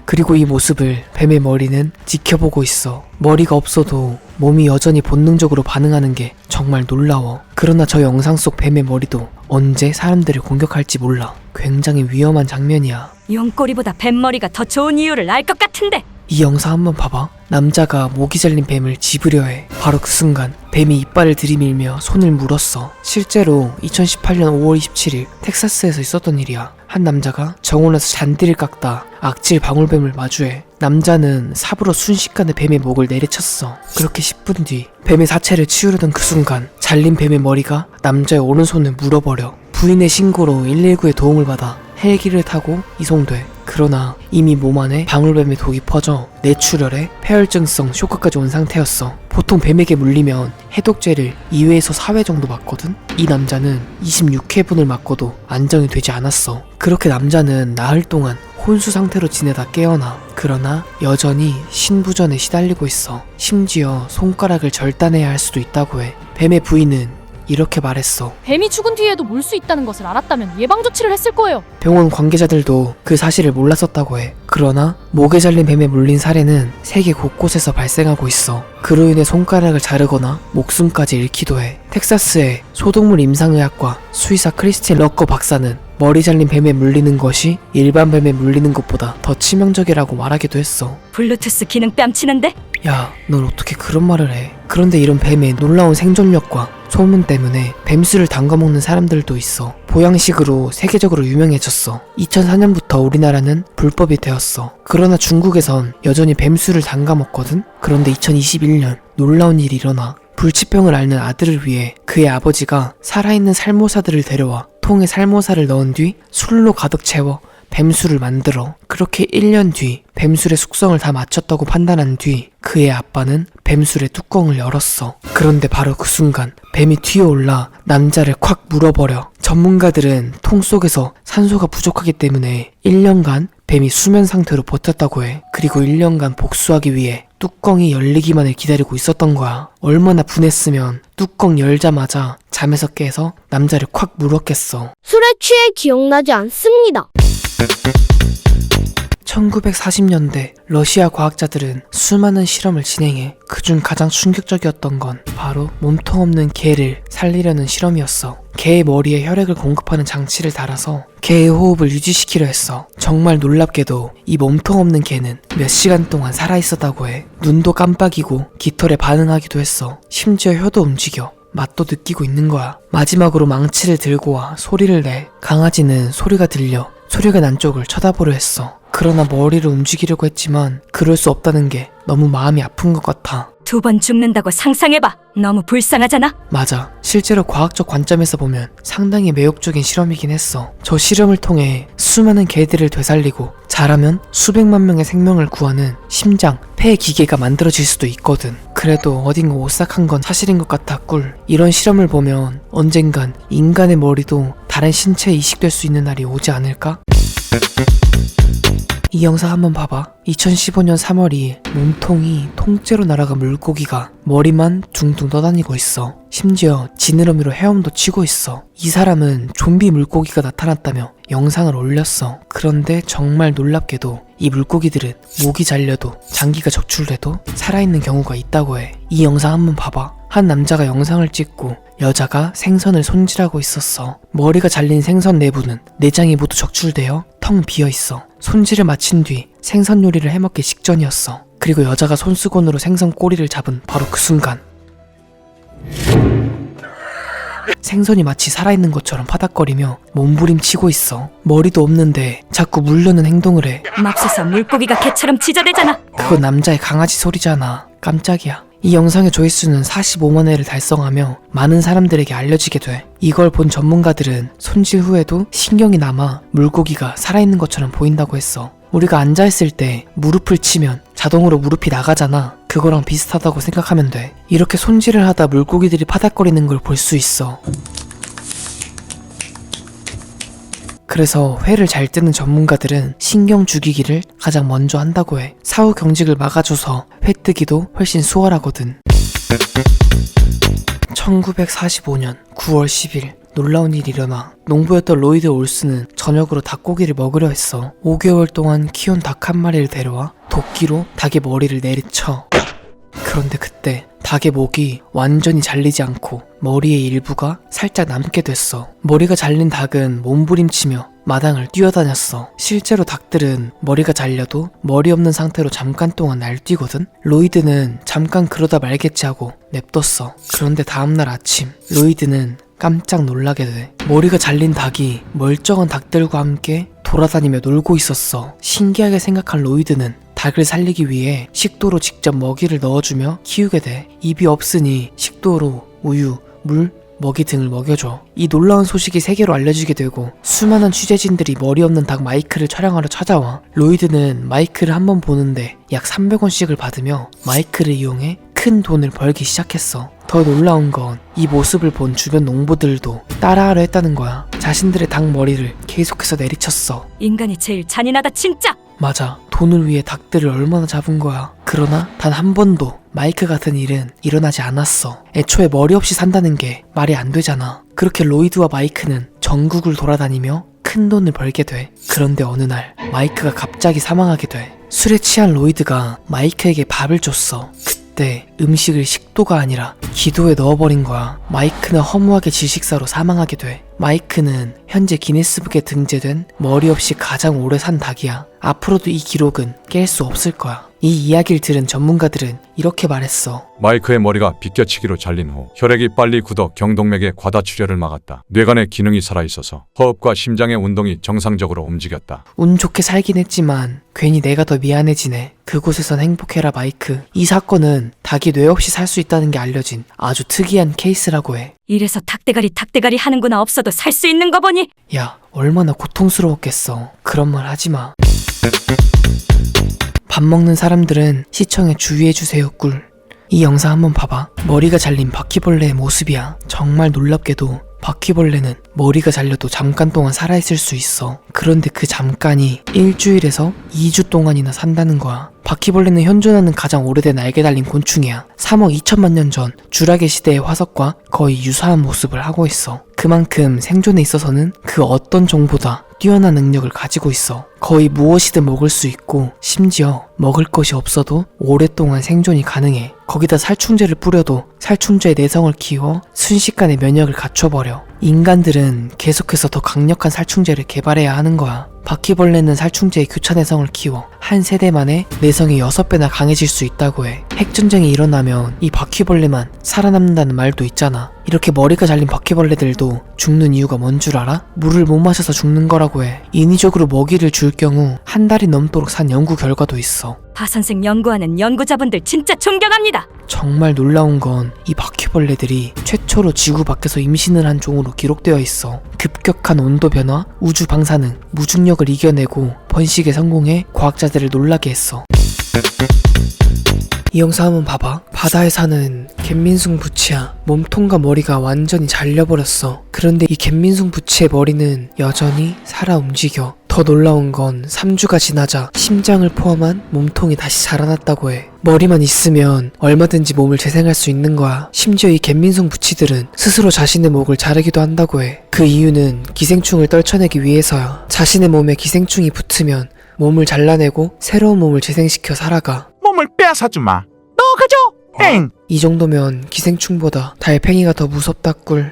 그리고 이 모습을 뱀의 머리는 지켜보고 있어. 머리가 없어도 몸이 여전히 본능적으로 반응하는 게 정말 놀라워. 그러나 저 영상 속 뱀의 머리도 언제 사람들을 공격할지 몰라. 굉장히 위험한 장면이야. 용꼬리보다 뱀머리가 더 좋은 이유를 알 것 같은데. 이 영상 한번 봐봐. 남자가 목이 잘린 뱀을 집으려 해. 바로 그 순간 뱀이 이빨을 들이밀며 손을 물었어. 실제로 2018년 5월 27일 텍사스에서 있었던 일이야. 한 남자가 정원에서 잔디를 깎다 악질 방울뱀을 마주해. 남자는 삽으로 순식간에 뱀의 목을 내리쳤어. 그렇게 10분 뒤 뱀의 사체를 치우려던 그 순간 잘린 뱀의 머리가 남자의 오른손을 물어버려. 부인의 신고로 119에 도움을 받아 헬기를 타고 이송돼. 그러나 이미 몸 안에 방울뱀의 독이 퍼져 뇌출혈에 폐혈증성 쇼크까지 온 상태였어. 보통 뱀에게 물리면 해독제를 2회에서 4회 정도 맞거든? 이 남자는 26회분을 맞고도 안정이 되지 않았어. 그렇게 남자는 나흘 동안 혼수 상태로 지내다 깨어나. 그러나 여전히 신부전에 시달리고 있어. 심지어 손가락을 절단해야 할 수도 있다고 해. 뱀의 부인은 이렇게 말했어. 뱀이 죽은 뒤에도 물 수 있다는 것을 알았다면 예방 조치를 했을 거예요. 병원 관계자들도 그 사실을 몰랐었다고 해. 그러나 목에 잘린 뱀에 물린 사례는 세계 곳곳에서 발생하고 있어. 그로 인해 손가락을 자르거나 목숨까지 잃기도 해. 텍사스의 소동물 임상의학과 수의사 크리스틴 러커 박사는 머리 잘린 뱀에 물리는 것이 일반 뱀에 물리는 것보다 더 치명적이라고 말하기도 했어. 블루투스 기능 뺨치는데? 야, 넌 어떻게 그런 말을 해? 그런데 이런 뱀의 놀라운 생존력과 소문 때문에 뱀술을 담가먹는 사람들도 있어. 보양식으로 세계적으로 유명해졌어. 2004년부터 우리나라는 불법이 되었어. 그러나 중국에선 여전히 뱀술을 담가먹거든? 그런데 2021년 놀라운 일이 일어나. 불치병을 앓는 아들을 위해 그의 아버지가 살아있는 살모사들을 데려와 통에 살모사를 넣은 뒤 술로 가득 채워 뱀술을 만들어. 그렇게 1년 뒤 뱀술의 숙성을 다 마쳤다고 판단한 뒤 그의 아빠는 뱀술의 뚜껑을 열었어. 그런데 바로 그 순간 뱀이 튀어올라 남자를 콱 물어버려. 전문가들은 통 속에서 산소가 부족하기 때문에 1년간 뱀이 수면 상태로 버텼다고 해. 그리고 1년간 복수하기 위해 뚜껑이 열리기만을 기다리고 있었던 거야. 얼마나 분했으면 뚜껑 열자마자 잠에서 깨서 남자를 콱 물었겠어. 술에 취해 기억나지 않습니다. 1940년대 러시아 과학자들은 수많은 실험을 진행해. 그중 가장 충격적이었던 건 바로 몸통 없는 개를 살리려는 실험이었어. 개의 머리에 혈액을 공급하는 장치를 달아서 개의 호흡을 유지시키려 했어. 정말 놀랍게도 이 몸통 없는 개는 몇 시간 동안 살아있었다고 해. 눈도 깜빡이고 깃털에 반응하기도 했어. 심지어 혀도 움직여. 맛도 느끼고 있는 거야. 마지막으로 망치를 들고 와 소리를 내. 강아지는 소리가 들려 소리가 난 쪽을 쳐다보려 했어. 그러나 머리를 움직이려고 했지만 그럴 수 없다는 게 너무 마음이 아픈 것 같아. 2번 죽는다고 상상해봐. 너무 불쌍하잖아. 맞아. 실제로 과학적 관점에서 보면 상당히 매혹적인 실험이긴 했어. 저 실험을 통해 수많은 개들을 되살리고 잘하면 수백만 명의 생명을 구하는 심장, 폐 기계가 만들어질 수도 있거든. 그래 그래도 어딘가 오싹한 건 사실인 것 같아 꿀. 이런 실험을 보면 언젠간 인간의 머리도 다른 신체에 이식될 수 있는 날이 오지 않을까? 이 영상 한번 봐봐. 2015년 3월 2일 몸통이 통째로 날아간 물고기가 머리만 둥둥 떠다니고 있어. 심지어 지느러미로 헤엄도 치고 있어. 이 사람은 좀비 물고기가 나타났다며 영상을 올렸어. 그런데 정말 놀랍게도 이 물고기들은 목이 잘려도 장기가 적출돼도 살아있는 경우가 있다고 해. 이 영상 한번 봐봐. 한 남자가 영상을 찍고 여자가 생선을 손질하고 있었어. 머리가 잘린 생선 내부는 내장이 모두 적출되어 텅 비어있어. 손질을 마친 뒤 생선 요리를 해먹기 직전이었어. 그리고 여자가 손수건으로 생선 꼬리를 잡은 바로 그 순간 생선이 마치 살아있는 것처럼 파닥거리며 몸부림치고 있어. 머리도 없는데 자꾸 물려는 행동을 해. 맙소사 물고기가 개처럼 찢어대잖아. 그건 남자의 강아지 소리잖아. 깜짝이야. 이 영상의 조회수는 45만 회를 달성하며 많은 사람들에게 알려지게 돼. 이걸 본 전문가들은 손질 후에도 신경이 남아 물고기가 살아있는 것처럼 보인다고 했어. 우리가 앉아있을 때 무릎을 치면 자동으로 무릎이 나가잖아. 그거랑 비슷하다고 생각하면 돼. 이렇게 손질을 하다 물고기들이 파닥거리는 걸 볼 수 있어. 그래서 회를 잘 뜨는 전문가들은 신경 죽이기를 가장 먼저 한다고 해. 사후 경직을 막아줘서 회 뜨기도 훨씬 수월하거든. 1945년 9월 10일 놀라운 일이 일어나. 농부였던 로이드 올스는 저녁으로 닭고기를 먹으려 했어. 5개월 동안 키운 닭 한 마리를 데려와 도끼로 닭의 머리를 내리쳐. 그런데 그때 닭의 목이 완전히 잘리지 않고 머리의 일부가 살짝 남게 됐어. 머리가 잘린 닭은 몸부림치며 마당을 뛰어다녔어. 실제로 닭들은 머리가 잘려도 머리 없는 상태로 잠깐 동안 날뛰거든. 로이드는 잠깐 그러다 말겠지 하고 냅뒀어. 그런데 다음날 아침 로이드는 깜짝 놀라게 돼. 머리가 잘린 닭이 멀쩡한 닭들과 함께 돌아다니며 놀고 있었어. 신기하게 생각한 로이드는 닭을 살리기 위해 식도로 직접 먹이를 넣어주며 키우게 돼. 입이 없으니 식도로 우유, 물, 먹이 등을 먹여줘. 이 놀라운 소식이 세계로 알려지게 되고 수많은 취재진들이 머리 없는 닭 마이크를 촬영하러 찾아와. 로이드는 마이크를 한번 보는데 약 300원씩을 받으며 마이크를 이용해 큰 돈을 벌기 시작했어. 더 놀라운 건 이 모습을 본 주변 농부들도 따라하려 했다는 거야. 자신들의 닭 머리를 계속해서 내리쳤어. 인간이 제일 잔인하다 진짜. 맞아. 돈을 위해 닭들을 얼마나 잡은 거야. 그러나 단 한 번도 마이크 같은 일은 일어나지 않았어. 애초에 머리 없이 산다는 게 말이 안 되잖아. 그렇게 로이드와 마이크는 전국을 돌아다니며 큰 돈을 벌게 돼. 그런데 어느 날 마이크가 갑자기 사망하게 돼. 술에 취한 로이드가 마이크에게 밥을 줬어. 그때 음식을 식도가 아니라 기도에 넣어버린 거야. 마이크는 허무하게 질식사로 사망하게 돼. 마이크는 현재 기네스북에 등재된 머리 없이 가장 오래 산 닭이야. 앞으로도 이 기록은 깰 수 없을 거야. 이 이야기를 들은 전문가들은 이렇게 말했어. 마이크의 머리가 비껴치기로 잘린 후 혈액이 빨리 굳어 경동맥의 과다출혈을 막았다. 뇌간의 기능이 살아있어서 호흡과 심장의 운동이 정상적으로 움직였다. 운 좋게 살긴 했지만 괜히 내가 더 미안해지네. 그곳에선 행복해라 마이크. 이 사건은 닭이 뇌 없이 살 수 있다는 게 알려진 아주 특이한 케이스라고 해. 이래서 닭대가리 하는구나. 없어도 살 수 있는 거 보니. 야, 얼마나 고통스러웠겠어. 그런 말 하지마. 밥 먹는 사람들은 시청에 주의해주세요 꿀. 이 영상 한번 봐봐. 머리가 잘린 바퀴벌레의 모습이야. 정말 놀랍게도 바퀴벌레는 머리가 잘려도 잠깐 동안 살아있을 수 있어. 그런데 그 잠깐이 일주일에서 2주 동안이나 산다는 거야. 바퀴벌레는 현존하는 가장 오래된 날개 달린 곤충이야. 3억 2천만 년 전 주라기 시대의 화석과 거의 유사한 모습을 하고 있어. 그만큼 생존에 있어서는 그 어떤 종보다 뛰어난 능력을 가지고 있어. 거의 무엇이든 먹을 수 있고 심지어 먹을 것이 없어도 오랫동안 생존이 가능해. 거기다 살충제를 뿌려도 살충제의 내성을 키워 순식간에 면역을 갖춰버려. 인간들은 계속해서 더 강력한 살충제를 개발해야 하는 거야. 바퀴벌레는 살충제의 교차 내성을 키워 한 세대 만에 내성이 6배나 강해질 수 있다고 해. 핵전쟁이 일어나면 이 바퀴벌레만 살아남는다는 말도 있잖아. 이렇게 머리가 잘린 바퀴벌레들도 죽는 이유가 뭔 줄 알아? 물을 못 마셔서 죽는 거라고 해. 인위적으로 먹이를 줄 경우 한 달이 넘도록 산 연구 결과도 있어. 바 선생 연구하는 연구자분들 진짜 존경합니다. 정말 놀라운 건 이 바퀴벌레들이 최초로 지구 밖에서 임신을 한 종으로 기록되어 있어. 급격한 온도 변화, 우주 방사능, 무중력을 이겨내고 번식에 성공해 과학자들을 놀라게 했어. 이 영상 한번 봐봐. 바다에 사는 갯민숭 부치야. 몸통과 머리가 완전히 잘려버렸어. 그런데 이 갯민숭 부치의 머리는 여전히 살아 움직여. 더 놀라운 건 3주가 지나자 심장을 포함한 몸통이 다시 자라났다고 해. 머리만 있으면 얼마든지 몸을 재생할 수 있는 거야. 심지어 이 갯민숭 부치들은 스스로 자신의 목을 자르기도 한다고 해. 그 이유는 기생충을 떨쳐내기 위해서야. 자신의 몸에 기생충이 붙으면 몸을 잘라내고 새로운 몸을 재생시켜 살아가. 몸을 빼앗아주마. 너 가져. 땡. 이 정도면 기생충보다 달팽이가 더 무섭다 꿀.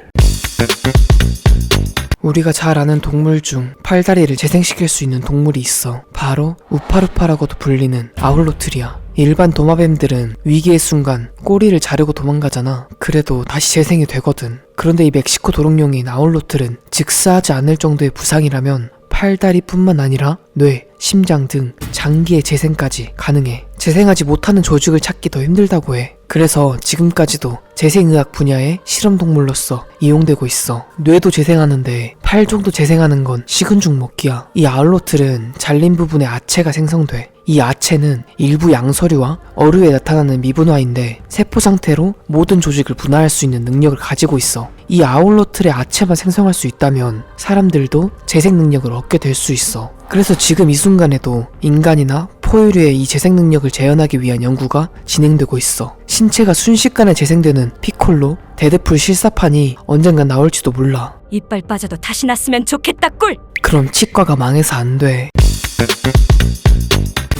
우리가 잘 아는 동물 중 팔다리를 재생시킬 수 있는 동물이 있어. 바로 우파루파라고도 불리는 아울로트리야. 일반 도마뱀들은 위기의 순간 꼬리를 자르고 도망가잖아. 그래도 다시 재생이 되거든. 그런데 이 멕시코 도롱뇽인 아울로틀은 즉사하지 않을 정도의 부상이라면 팔다리뿐만 아니라 뇌, 심장 등 장기의 재생까지 가능해. 재생하지 못하는 조직을 찾기 더 힘들다고 해. 그래서 지금까지도 재생의학 분야의 실험동물로서 이용되고 있어. 뇌도 재생하는데 팔 정도 재생하는 건 식은 죽 먹기야. 이 아울로틀은 잘린 부분에 아체가 생성돼. 이 아체는 일부 양서류와 어류에 나타나는 미분화인데 세포 상태로 모든 조직을 분화할 수 있는 능력을 가지고 있어. 이 아울로틀의 아체만 생성할 수 있다면 사람들도 재생 능력을 얻게 될 수 있어. 그래서 지금 이 순간에도 인간이나 포유류의 이 재생 능력을 재현하기 위한 연구가 진행되고 있어. 신체가 순식간에 재생되는 피콜로, 데드풀 실사판이 언젠간 나올지도 몰라. 이빨 빠져도 다시 났으면 좋겠다 꿀. 그럼 치과가 망해서 안 돼.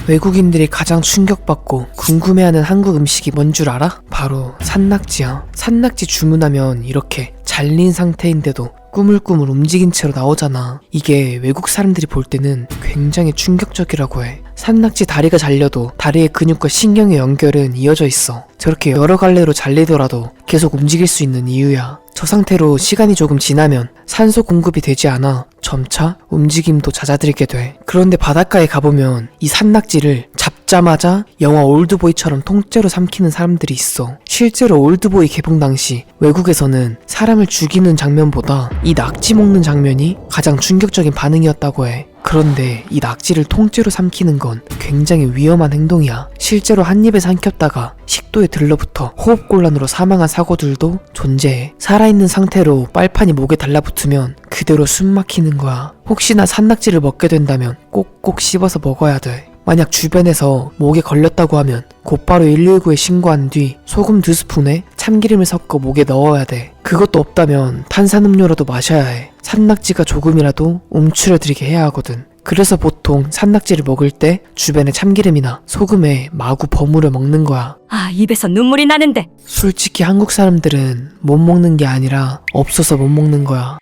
외국인들이 가장 충격받고 궁금해하는 한국 음식이 뭔 줄 알아? 바로 산낙지야. 산낙지 주문하면 이렇게 잘린 상태인데도 꾸물꾸물 움직인 채로 나오잖아. 이게 외국 사람들이 볼 때는 굉장히 충격적이라고 해. 산낙지 다리가 잘려도 다리의 근육과 신경의 연결은 이어져 있어. 저렇게 여러 갈래로 잘리더라도 계속 움직일 수 있는 이유야. 저 상태로 시간이 조금 지나면 산소 공급이 되지 않아 점차 움직임도 잦아들게 돼. 그런데 바닷가에 가보면 이 산낙지를 잡자마자 영화 올드보이처럼 통째로 삼키는 사람들이 있어. 실제로 올드보이 개봉 당시 외국에서는 사람을 죽이는 장면보다 이 낙지 먹는 장면이 가장 충격적인 반응이었다고 해. 그런데 이 낙지를 통째로 삼키는 건 굉장히 위험한 행동이야. 실제로 한 입에 삼켰다가 식도에 들러붙어 호흡곤란으로 사망한 사고들도 존재해. 살아있는 상태로 빨판이 목에 달라붙으면 그대로 숨 막히는 거야. 혹시나 산낙지를 먹게 된다면 꼭꼭 씹어서 먹어야 돼. 만약 주변에서 목에 걸렸다고 하면 곧바로 119에 신고한 뒤 소금 2스푼에 참기름을 섞어 목에 넣어야 돼. 그것도 없다면 탄산음료라도 마셔야 해. 산낙지가 조금이라도 움츠러들게 해야 하거든. 그래서 보통 산낙지를 먹을 때 주변에 참기름이나 소금에 마구 버무려 먹는 거야. 아, 입에서 눈물이 나는데. 솔직히 한국 사람들은 못 먹는 게 아니라 없어서 못 먹는 거야.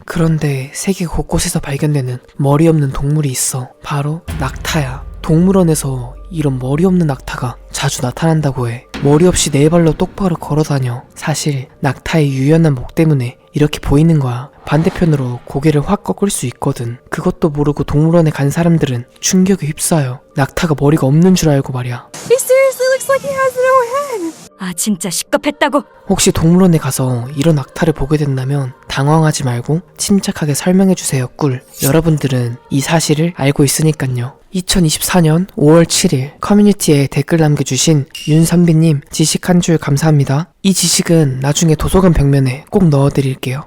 그런데 세계 곳곳에서 발견되는 머리 없는 동물이 있어. 바로 낙타야. 동물원에서 이런 머리 없는 낙타가 자주 나타난다고 해. 머리 없이 네 발로 똑바로 걸어다녀. 사실 낙타의 유연한 목 때문에 이렇게 보이는 거야. 반대편으로 고개를 확 꺾을 수 있거든. 그것도 모르고 동물원에 간 사람들은 충격에 휩싸여. 낙타가 머리가 없는 줄 알고 말이야. 아, 진짜 시겁했다고. 혹시 동물원에 가서 이런 낙타를 보게 된다면 당황하지 말고 침착하게 설명해주세요 꿀. 여러분들은 이 사실을 알고 있으니깐요. 2024년 5월 7일 커뮤니티에 댓글 남겨주신 윤선비님 지식 한 줄 감사합니다. 이 지식은 나중에 도서관 벽면에 꼭 넣어드릴게요.